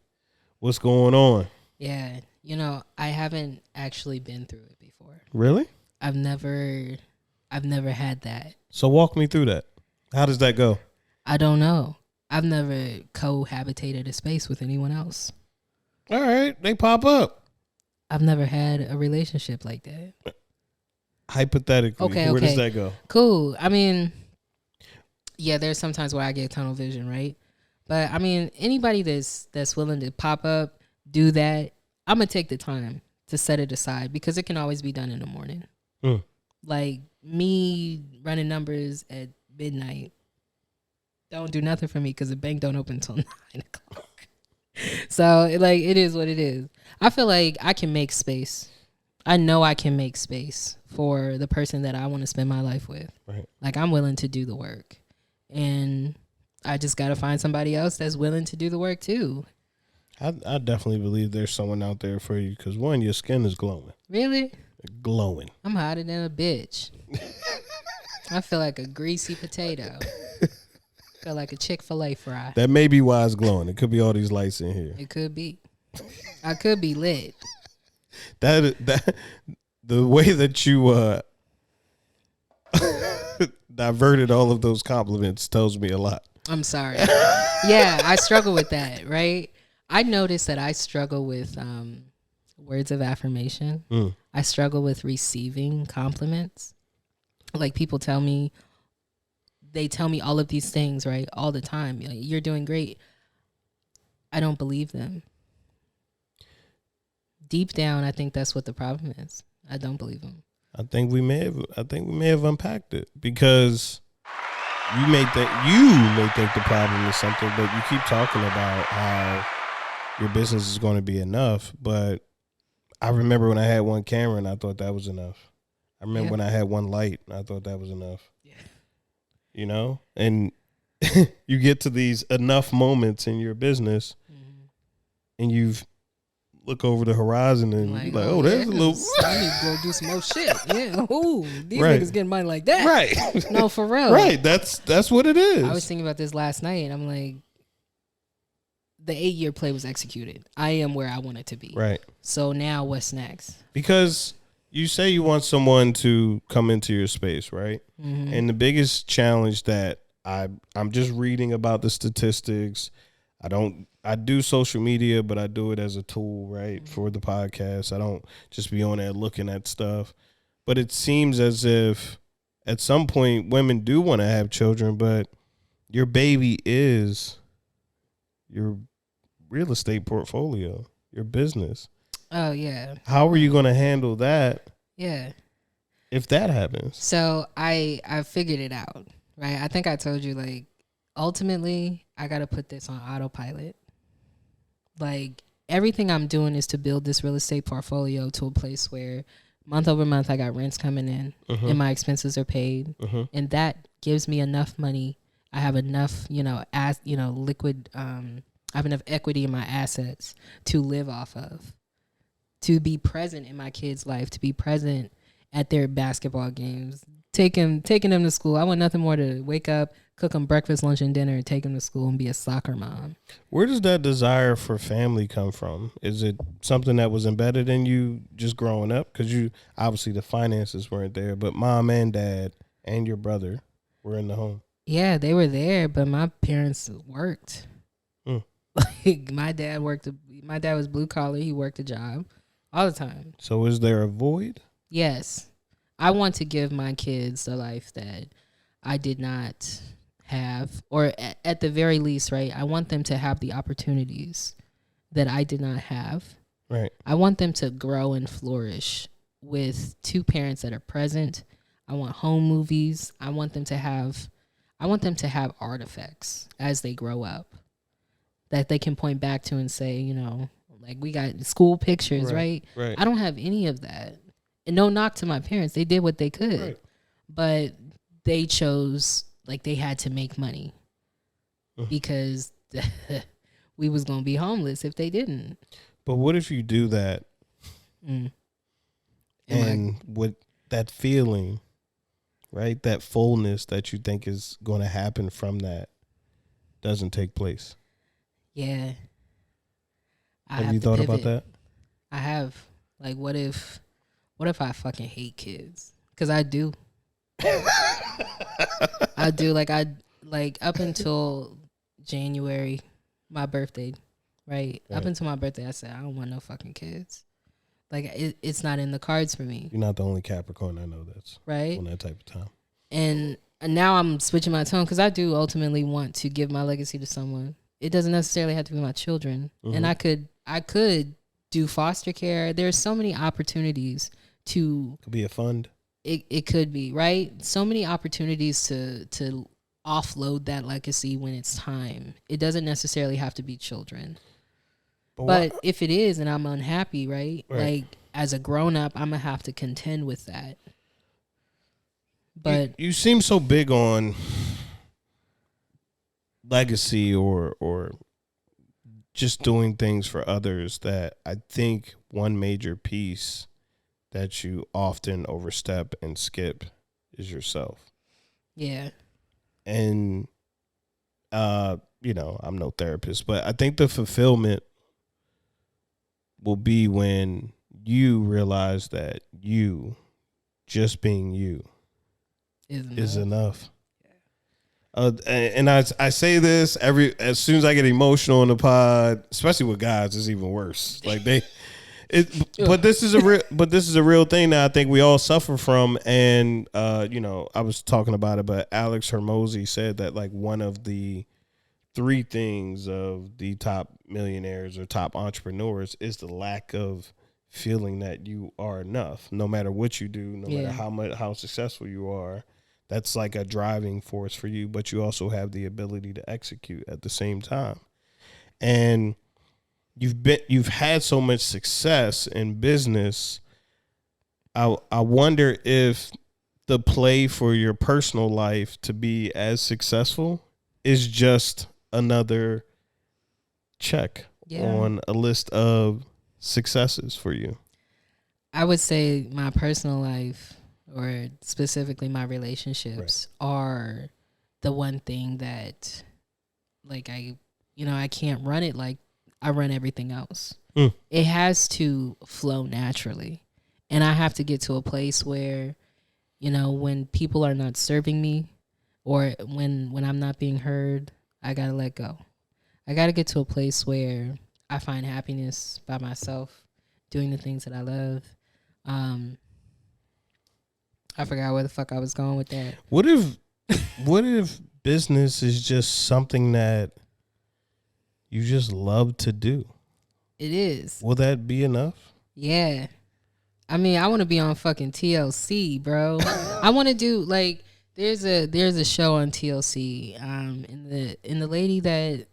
What's going on? Yeah. I haven't actually been through it before. Really? I've never had that. So walk me through that. How does that go? I don't know. I've never cohabitated a space with anyone else. All right. They pop up. I've never had a relationship like that. Hypothetically, where does that go? Cool. I mean, yeah, there's sometimes where I get tunnel vision, right? But I mean, anybody that's willing to pop up, do that, I'm going to take the time to set it aside, because it can always be done in the morning. Like me running numbers at midnight don't do nothing for me because the bank don't open until 9 o'clock. So like it is what it is. I feel like I can make space. I know I can make space for the person that I want to spend my life with. Right. Like I'm willing to do the work, and I just got to find somebody else that's willing to do the work too. I definitely believe there's someone out there for you because one, your skin is glowing. Really? Glowing. I'm hotter than a bitch. I feel like a greasy potato. Feel like a Chick-fil-A fry. That may be why it's glowing. It could be all these lights in here. It could be. I could be lit. That the way that you diverted all of those compliments tells me a lot. I'm sorry. Yeah, I struggle with that, right? I noticed that I struggle with words of affirmation. I struggle with receiving compliments. Like people tell me, they tell me all of these things, right? All the time. You're doing great. I don't believe them. Deep down, I think that's what the problem is. I don't believe them. I think we may have unpacked it because you may think the problem is something, but you keep talking about how your business is going to be enough. But I remember when I had one camera and I thought that was enough. I remember when I had one light and I thought that was enough. Yeah. You know, and you get to these enough moments in your business, and you've look over the horizon and like, oh, there's a little. I need to go do some more shit. Yeah, ooh, these right. niggas getting money like that. Right. No, for real. Right. That's what it is. I was thinking about this last night, and I'm like, the 8-year play was executed. I am where I want it to be. Right. So now what's next? Because you say you want someone to come into your space, right? Mm-hmm. And the biggest challenge that I'm just reading about the statistics. I do social media, but I do it as a tool, right, for the podcast. I don't just be on there looking at stuff. But it seems as if at some point women do want to have children, but your baby is your real estate portfolio, your business. Oh, yeah. How are you going to handle that? Yeah. If that happens. So I figured it out, right? I think I told you, like, ultimately, I got to put this on autopilot. Like, everything I'm doing is to build this real estate portfolio to a place where month over month I got rents coming in and my expenses are paid. And that gives me enough money. I have enough, liquid, I have enough equity in my assets to live off of, to be present in my kids' life, to be present at their basketball games, taking them to school. I want nothing more to wake up, cook them breakfast, lunch, and dinner, and take them to school and be a soccer mom. Where does that desire for family come from? Is it something that was embedded in you just growing up? Because you obviously the finances weren't there, but mom and dad and your brother were in the home. Yeah, they were there, but my parents worked. Like my dad was blue collar. He worked a job all the time. So is there a void? Yes. I want to give my kids a life that I did not have, or at the very least, right? I want them to have the opportunities that I did not have. Right. I want them to grow and flourish with two parents that are present. I want home movies. I want them to have artifacts as they grow up that they can point back to and say, like we got school pictures, right? Right. I don't have any of that. And no knock to my parents. They did what they could. Right. But they chose, like, they had to make money because we was going to be homeless if they didn't. But what if you do that and with that feeling, right, that fullness that you think is going to happen from that doesn't take place? Yeah. Have you thought about that? I have. Like, what if I fucking hate kids? Because I do. I do. Like up until January, my birthday, right? Up until my birthday, I said, I don't want no fucking kids. Like, it's not in the cards for me. You're not the only Capricorn I know that's right on that type of time. And now I'm switching my tone because I do ultimately want to give my legacy to someone. It doesn't necessarily have to be my children. And I could do foster care. There's so many opportunities to... Could be a fund. It could be, right? So many opportunities to offload that legacy when it's time. It doesn't necessarily have to be children. But if it is and I'm unhappy, right? Like as a grown up, I'm gonna have to contend with that. But you seem so big on legacy or just doing things for others that I think one major piece that you often overstep and skip is yourself. yeah. And I'm no therapist, but I think the fulfillment will be when you realize that you just being you is enough. And I say this as soon as I get emotional in the pod, especially with guys, it's even worse. Like but this is a real thing that I think we all suffer from. And I was talking about it, but Alex Hermosi said that like one of the 3 things of the top millionaires or top entrepreneurs is the lack of feeling that you are enough, no matter what you do, no matter how successful you are. That's like a driving force for you, but you also have the ability to execute at the same time. And you've had so much success in business. I wonder if the play for your personal life to be as successful is just another check on a list of successes for you. I would say my personal life, or specifically my relationships, are the one thing that, like, I can't run it like I run everything else. It has to flow naturally. And I have to get to a place where, when people are not serving me or when I'm not being heard, I got to let go. I got to get to a place where I find happiness by myself, doing the things that I love. I forgot where the fuck I was going with that. What if business is just something that you just love to do? It is. Will that be enough? Yeah. I mean, I want to be on fucking TLC, bro. I want to do like there's a show on TLC. And the lady that,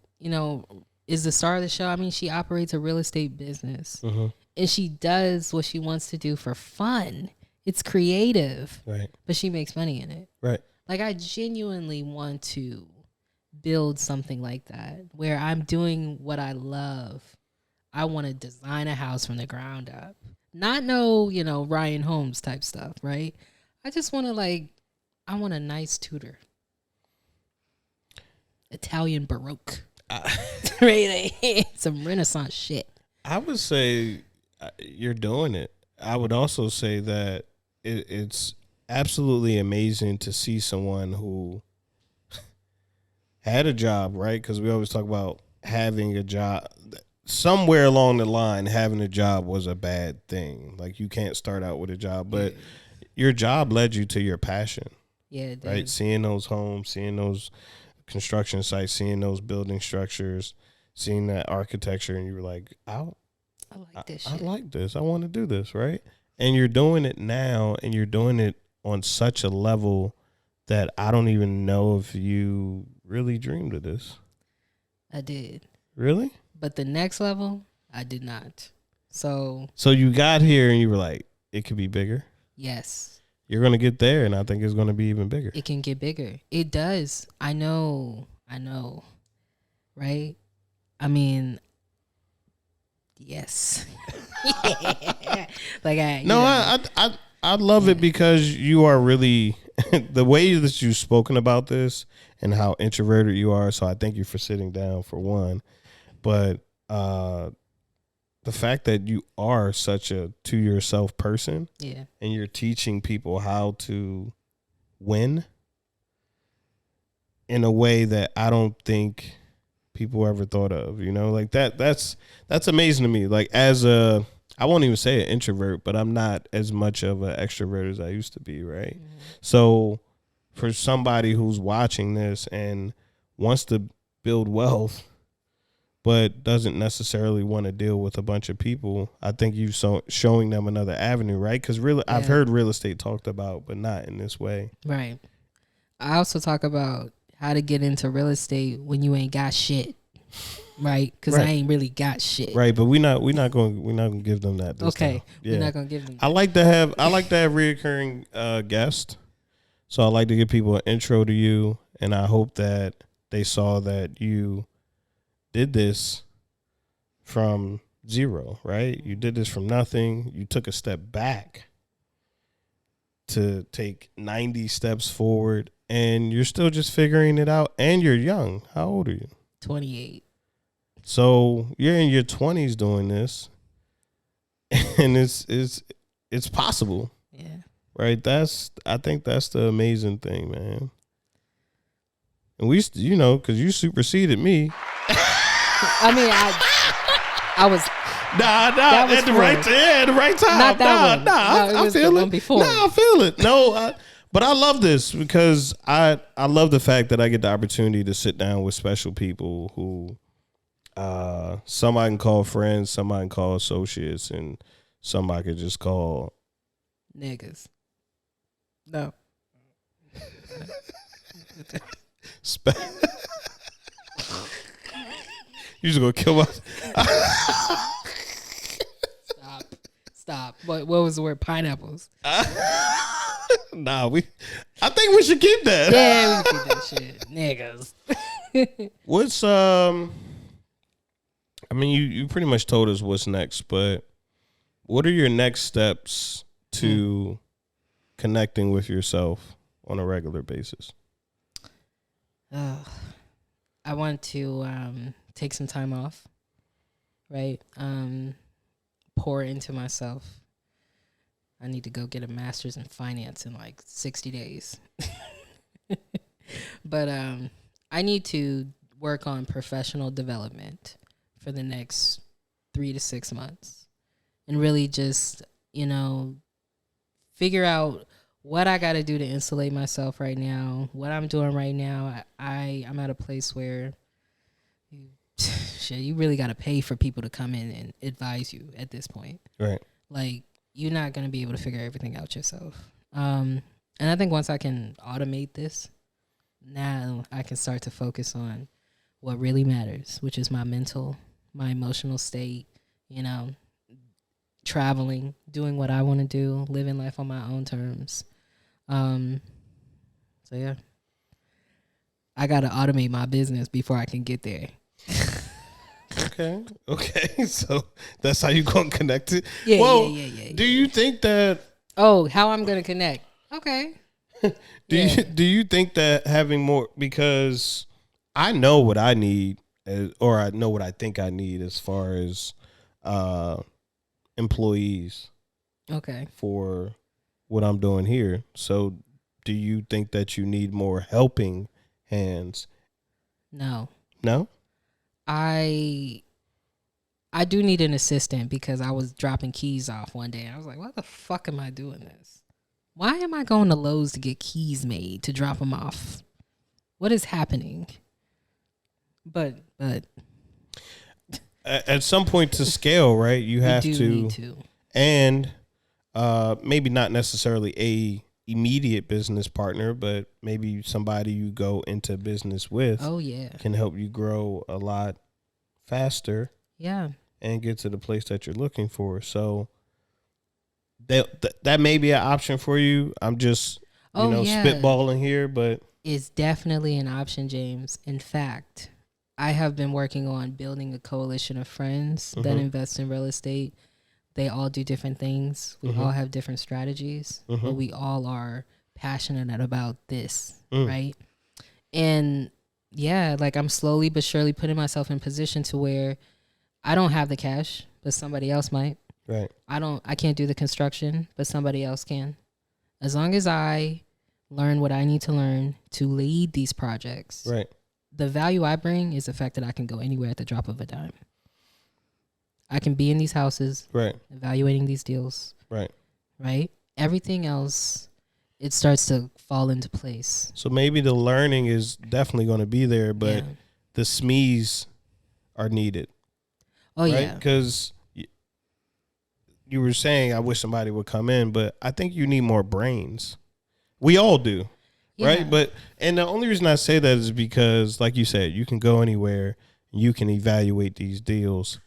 is the star of the show. I mean, she operates a real estate business. And she does what she wants to do for fun. It's creative. Right. But she makes money in it. Right. Like, I genuinely want to build something like that where I'm doing what I love. I want to design a house from the ground up. Not Ryan Holmes type stuff, right? I just want to I want a nice Tudor. Italian Baroque. Right? Some Renaissance shit. I would say you're doing it. I would also say that it's absolutely amazing to see someone who had a job, right? Because we always talk about having a job. Somewhere along the line, having a job was a bad thing. Like, you can't start out with a job, but your job led you to your passion. Yeah, it did. Right? Seeing those homes, seeing those construction sites, seeing those building structures, seeing that architecture, and you were like, I like this shit. I like this. I want to do this, right? And you're doing it now, and you're doing it on such a level that I don't even know if you really dreamed of this. I did. Really? But the next level, I did not. So you got here and you were like, it could be bigger? Yes. You're going to get there, and I think it's going to be even bigger. It can get bigger. It does. I know. Right? I mean, yes. I love it because you are really the way that you've spoken about this and how introverted you are. So I thank you for sitting down, for one. But the fact that you are such a to yourself person, and you're teaching people how to win in a way that I don't think people ever thought of, like that's amazing to me. Like, I won't even say an introvert, but I'm not as much of an extrovert as I used to be, right? Mm-hmm. So for somebody who's watching this and wants to build wealth, but doesn't necessarily want to deal with a bunch of people. I think you showing them another avenue, right? Because I've heard real estate talked about, but not in this way. Right. I also talk about how to get into real estate when you ain't got shit. Right, because I ain't really got shit. Right, but we're not gonna give them that. This time. Yeah. We're not gonna give them that. I like to have reoccurring guests. So I like to give people an intro to you, and I hope that they saw that you did this from zero. Right, you did this from nothing. You took a step back to take 90 steps forward, and you're still just figuring it out. And you're young. How old are you? 28. So you're in your 20s doing this, and it's possible. Yeah. Right? I think that's the amazing thing, man. And we, because you superseded me. I mean, I was. Nah, at the right time. Not that one. I feel it. Before. I feel it. No, but I love this because I love the fact that I get the opportunity to sit down with special people who, some I can call friends, some I can call associates, and some I could just call niggas. No. You just gonna kill us. Stop. What was the word? Pineapples. Nah, I think we should keep that. Yeah, we can keep that shit. Niggas. What's I mean, you pretty much told us what's next, but what are your next steps to connecting with yourself on a regular basis? I want to take some time off, right? Pour into myself. I need to go get a master's in finance in like 60 days. But I need to work on professional development for the next 3 to 6 months and really just, figure out what I got to do to insulate myself right now, what I'm doing right now. I'm at a place where you really got to pay for people to come in and advise you at this point. Right. Like, you're not going to be able to figure everything out yourself. And I think once I can automate this, now I can start to focus on what really matters, which is my mental, my emotional state, traveling, doing what I want to do, living life on my own terms. So yeah, I got to automate my business before I can get there. Okay. So that's how you gonna connect it. Yeah, yeah. Do you think that? Oh, how I'm gonna connect? Okay. Do you think that having more, because I know what I need, or I know what I think I need as far as employees. Okay. For what I'm doing here. So do you think that you need more helping hands? No. I do need an assistant because I was dropping keys off one day and I was like, why the fuck am I doing this? Why am I going to Lowe's to get keys made to drop them off? What is happening? But at some point to scale, right? You have need to. And maybe not necessarily a immediate business partner, but maybe somebody you go into business with. Oh yeah, can help you grow a lot faster. Yeah, and get to the place that you're looking for. So that may be an option for you. I'm just spitballing here, but it's definitely an option, James. In fact, I have been working on building a coalition of friends that invest in real estate. They all do different things. We all have different strategies, but we all are passionate about this, right? And yeah, like I'm slowly but surely putting myself in position to where I don't have the cash, but somebody else might. Right. I can't do the construction, but somebody else can. As long as I learn what I need to learn to lead these projects, right, the value I bring is the fact that I can go anywhere at the drop of a dime. I can be in these houses, right, evaluating these deals, right. Everything else, it starts to fall into place. So maybe the learning is definitely going to be there, but the SMEs are needed. Oh right? yeah. Because you were saying, I wish somebody would come in, but I think you need more brains. We all do, right? Yeah. But and the only reason I say that is because, like you said, you can go anywhere, you can evaluate these deals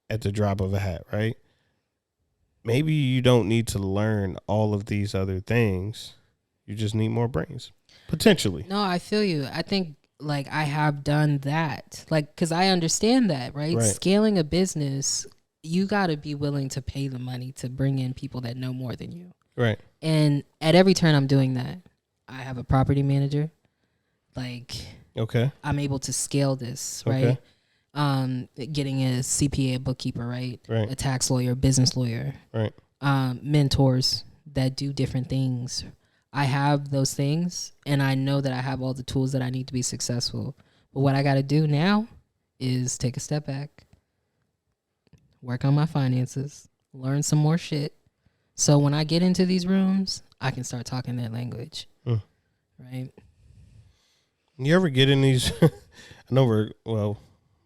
at the drop of a hat, right? Maybe you don't need to learn all of these other things. You just need more brains, potentially. No, I feel you. I think like I have done that, like because I understand that, right? Right. Scaling a business, you got to be willing to pay the money to bring in people that know more than you. Right. And at every turn, I'm doing that. I have a property manager. Like, Okay. I'm able to scale this, Okay. right? Getting a CPA, a bookkeeper, right? Right. A tax lawyer, business lawyer, Right. mentors that do different things. I have those things, and I know that I have all the tools that I need to be successful. But what I got to do now is take a step back, work on my finances, learn some more shit. So when I get into these rooms, I can start talking their language, right? You ever get in these? I know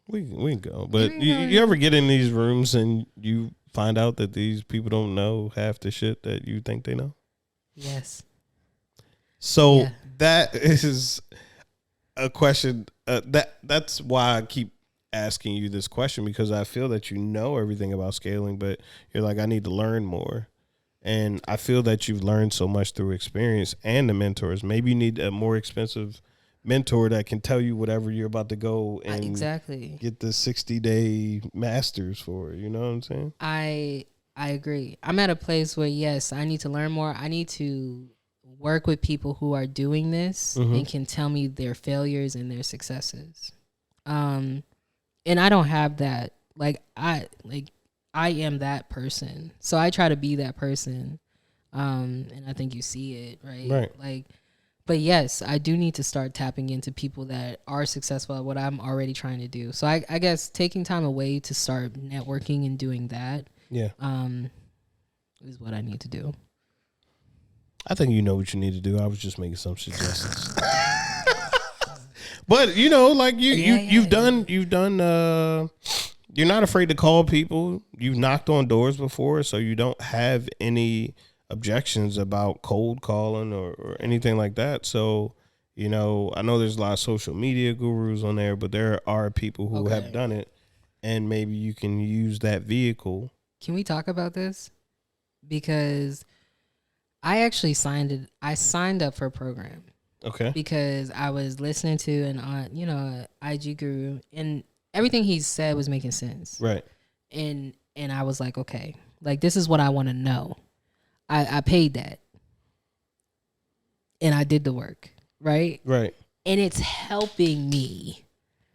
we can go, but you ever get in these rooms and you find out that these people don't know half the shit that you think they know? Yes. So Yeah. that is a question that's why I keep asking you this question, because I feel that you know everything about scaling, but you're like, I need to learn more. And I feel that you've learned so much through experience and the mentors. Maybe you need a more expensive mentor that can tell you whatever you're about to go and Exactly get the 60-day masters for. You know what I'm saying? I agree. I'm at a place where yes, I need to learn more. I need to work with people who are doing this and can tell me their failures and their successes. And I don't have that. I am that person. So I try to be that person. And I think you see it, right? Right. But yes, I do need to start tapping into people that are successful at what I'm already trying to do. So I guess taking time away to start networking and doing that, Yeah. is what I need to do. I think you know what you need to do. I was just making some suggestions. But like you've done you're not afraid to call people. You've knocked on doors before, so you don't have any objections about cold calling or anything like that. So, I know there's a lot of social media gurus on there, but there are people who have done it, and maybe you can use that vehicle. Can we talk about this? Because I actually signed up for a program. Okay. Because I was listening to an IG guru, and everything he said was making sense. Right. And I was like, okay, like this is what I want to know. I paid that. And I did the work, right? Right. And it's helping me.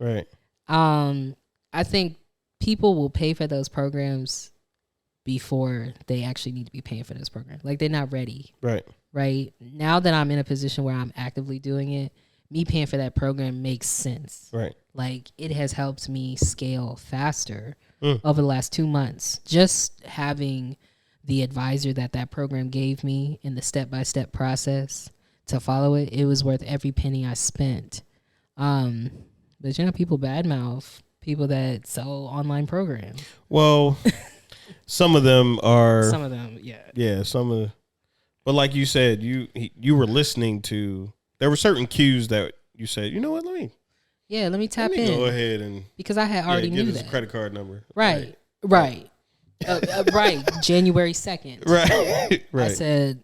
Right. I think people will pay for those programs before they actually need to be paying for this program. Like they're not ready. Right. Right. Now that I'm in a position where I'm actively doing it, me paying for that program makes sense. Right. Like it has helped me scale faster over the last 2 months. Just having the advisor that program gave me in the step-by-step process to follow it, it was worth every penny I spent. But people badmouth people that sell online programs. Well, some of them are. Some of them, yeah. Yeah, some of the. But like you said, you were listening to. There were certain cues that you said, you know what? Let me tap in. Go ahead and because I had already knew give that. us a credit card number. Right. Right. January 2nd. Right. I said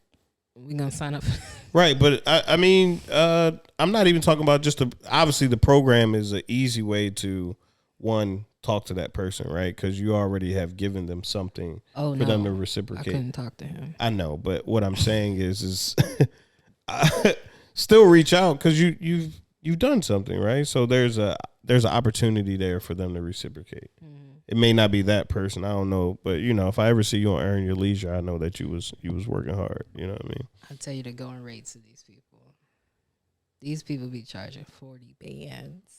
we're gonna sign up. Right, but I mean, I'm not even talking about just obviously the program is an easy way to talk to that person, right? Because you already have given them something for them to reciprocate. I couldn't talk to him. I know, but what I'm saying is still reach out because you've done something, right? So there's an opportunity there for them to reciprocate. It may not be that person, I don't know, but if I ever see you on Earn Your Leisure, I know that you was working hard. You know what I mean? I'll tell you the going rates of these people. These people be charging 40 bands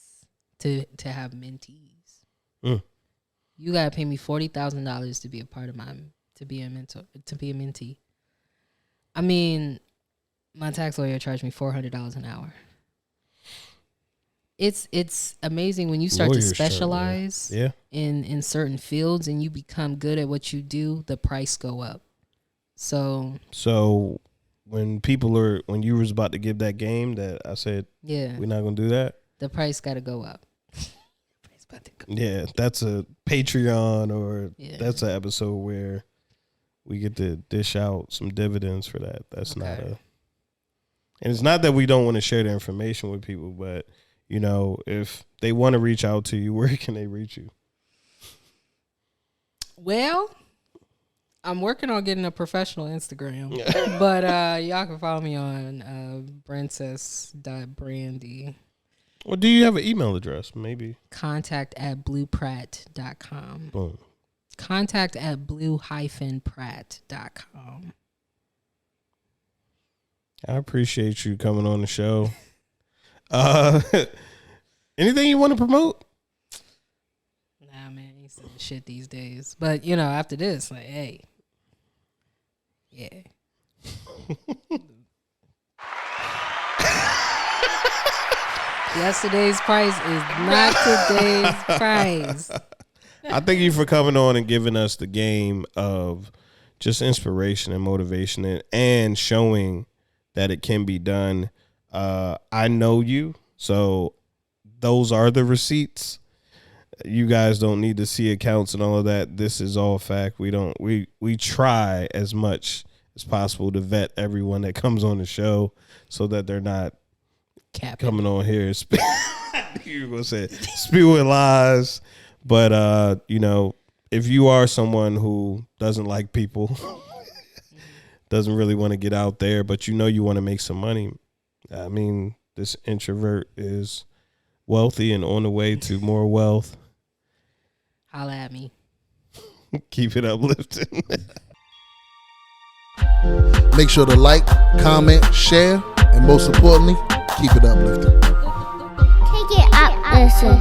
to have mentees. You gotta pay me $40,000 to be a part of to be a mentee. I mean, my tax lawyer charged me $400 an hour. it's amazing when you start Lawyers to specialize yeah. in certain fields and you become good at what you do, the price go up. So when you was about to give that game that I said, yeah, we're not gonna do that, the price got to go up. Yeah, that's a Patreon or Yeah. that's an episode where we get to dish out some dividends for that. That's not and it's not that we don't want to share the information with people, but you know, if they want to reach out to you, where can they reach you? Well, I'm working on getting a professional Instagram, but y'all can follow me on princess.brandi. Well, do you have an email address? Maybe. contact@bluepratt.com. Boom. contact@blue-pratt.com. I appreciate you coming on the show. Anything you want to promote? Nah, man, he's saying shit these days. But, you know, after this, like, hey. Yeah. Yesterday's price is not today's price. I thank you for coming on and giving us the game of just inspiration and motivation and showing that it can be done. I know you, so those are the receipts. You guys don't need to see accounts and all of that. This is all fact. We try as much as possible to vet everyone that comes on the show so that they're not coming on here you were gonna say spewing lies. But you know, if you are someone who doesn't like people, doesn't really want to get out there, but you know you want to make some money, I mean, this introvert is wealthy and on the way to more wealth. Holla at me. Keep it uplifting. Make sure to like, comment, share, and most importantly, keep it uplifting. Take it up, listen.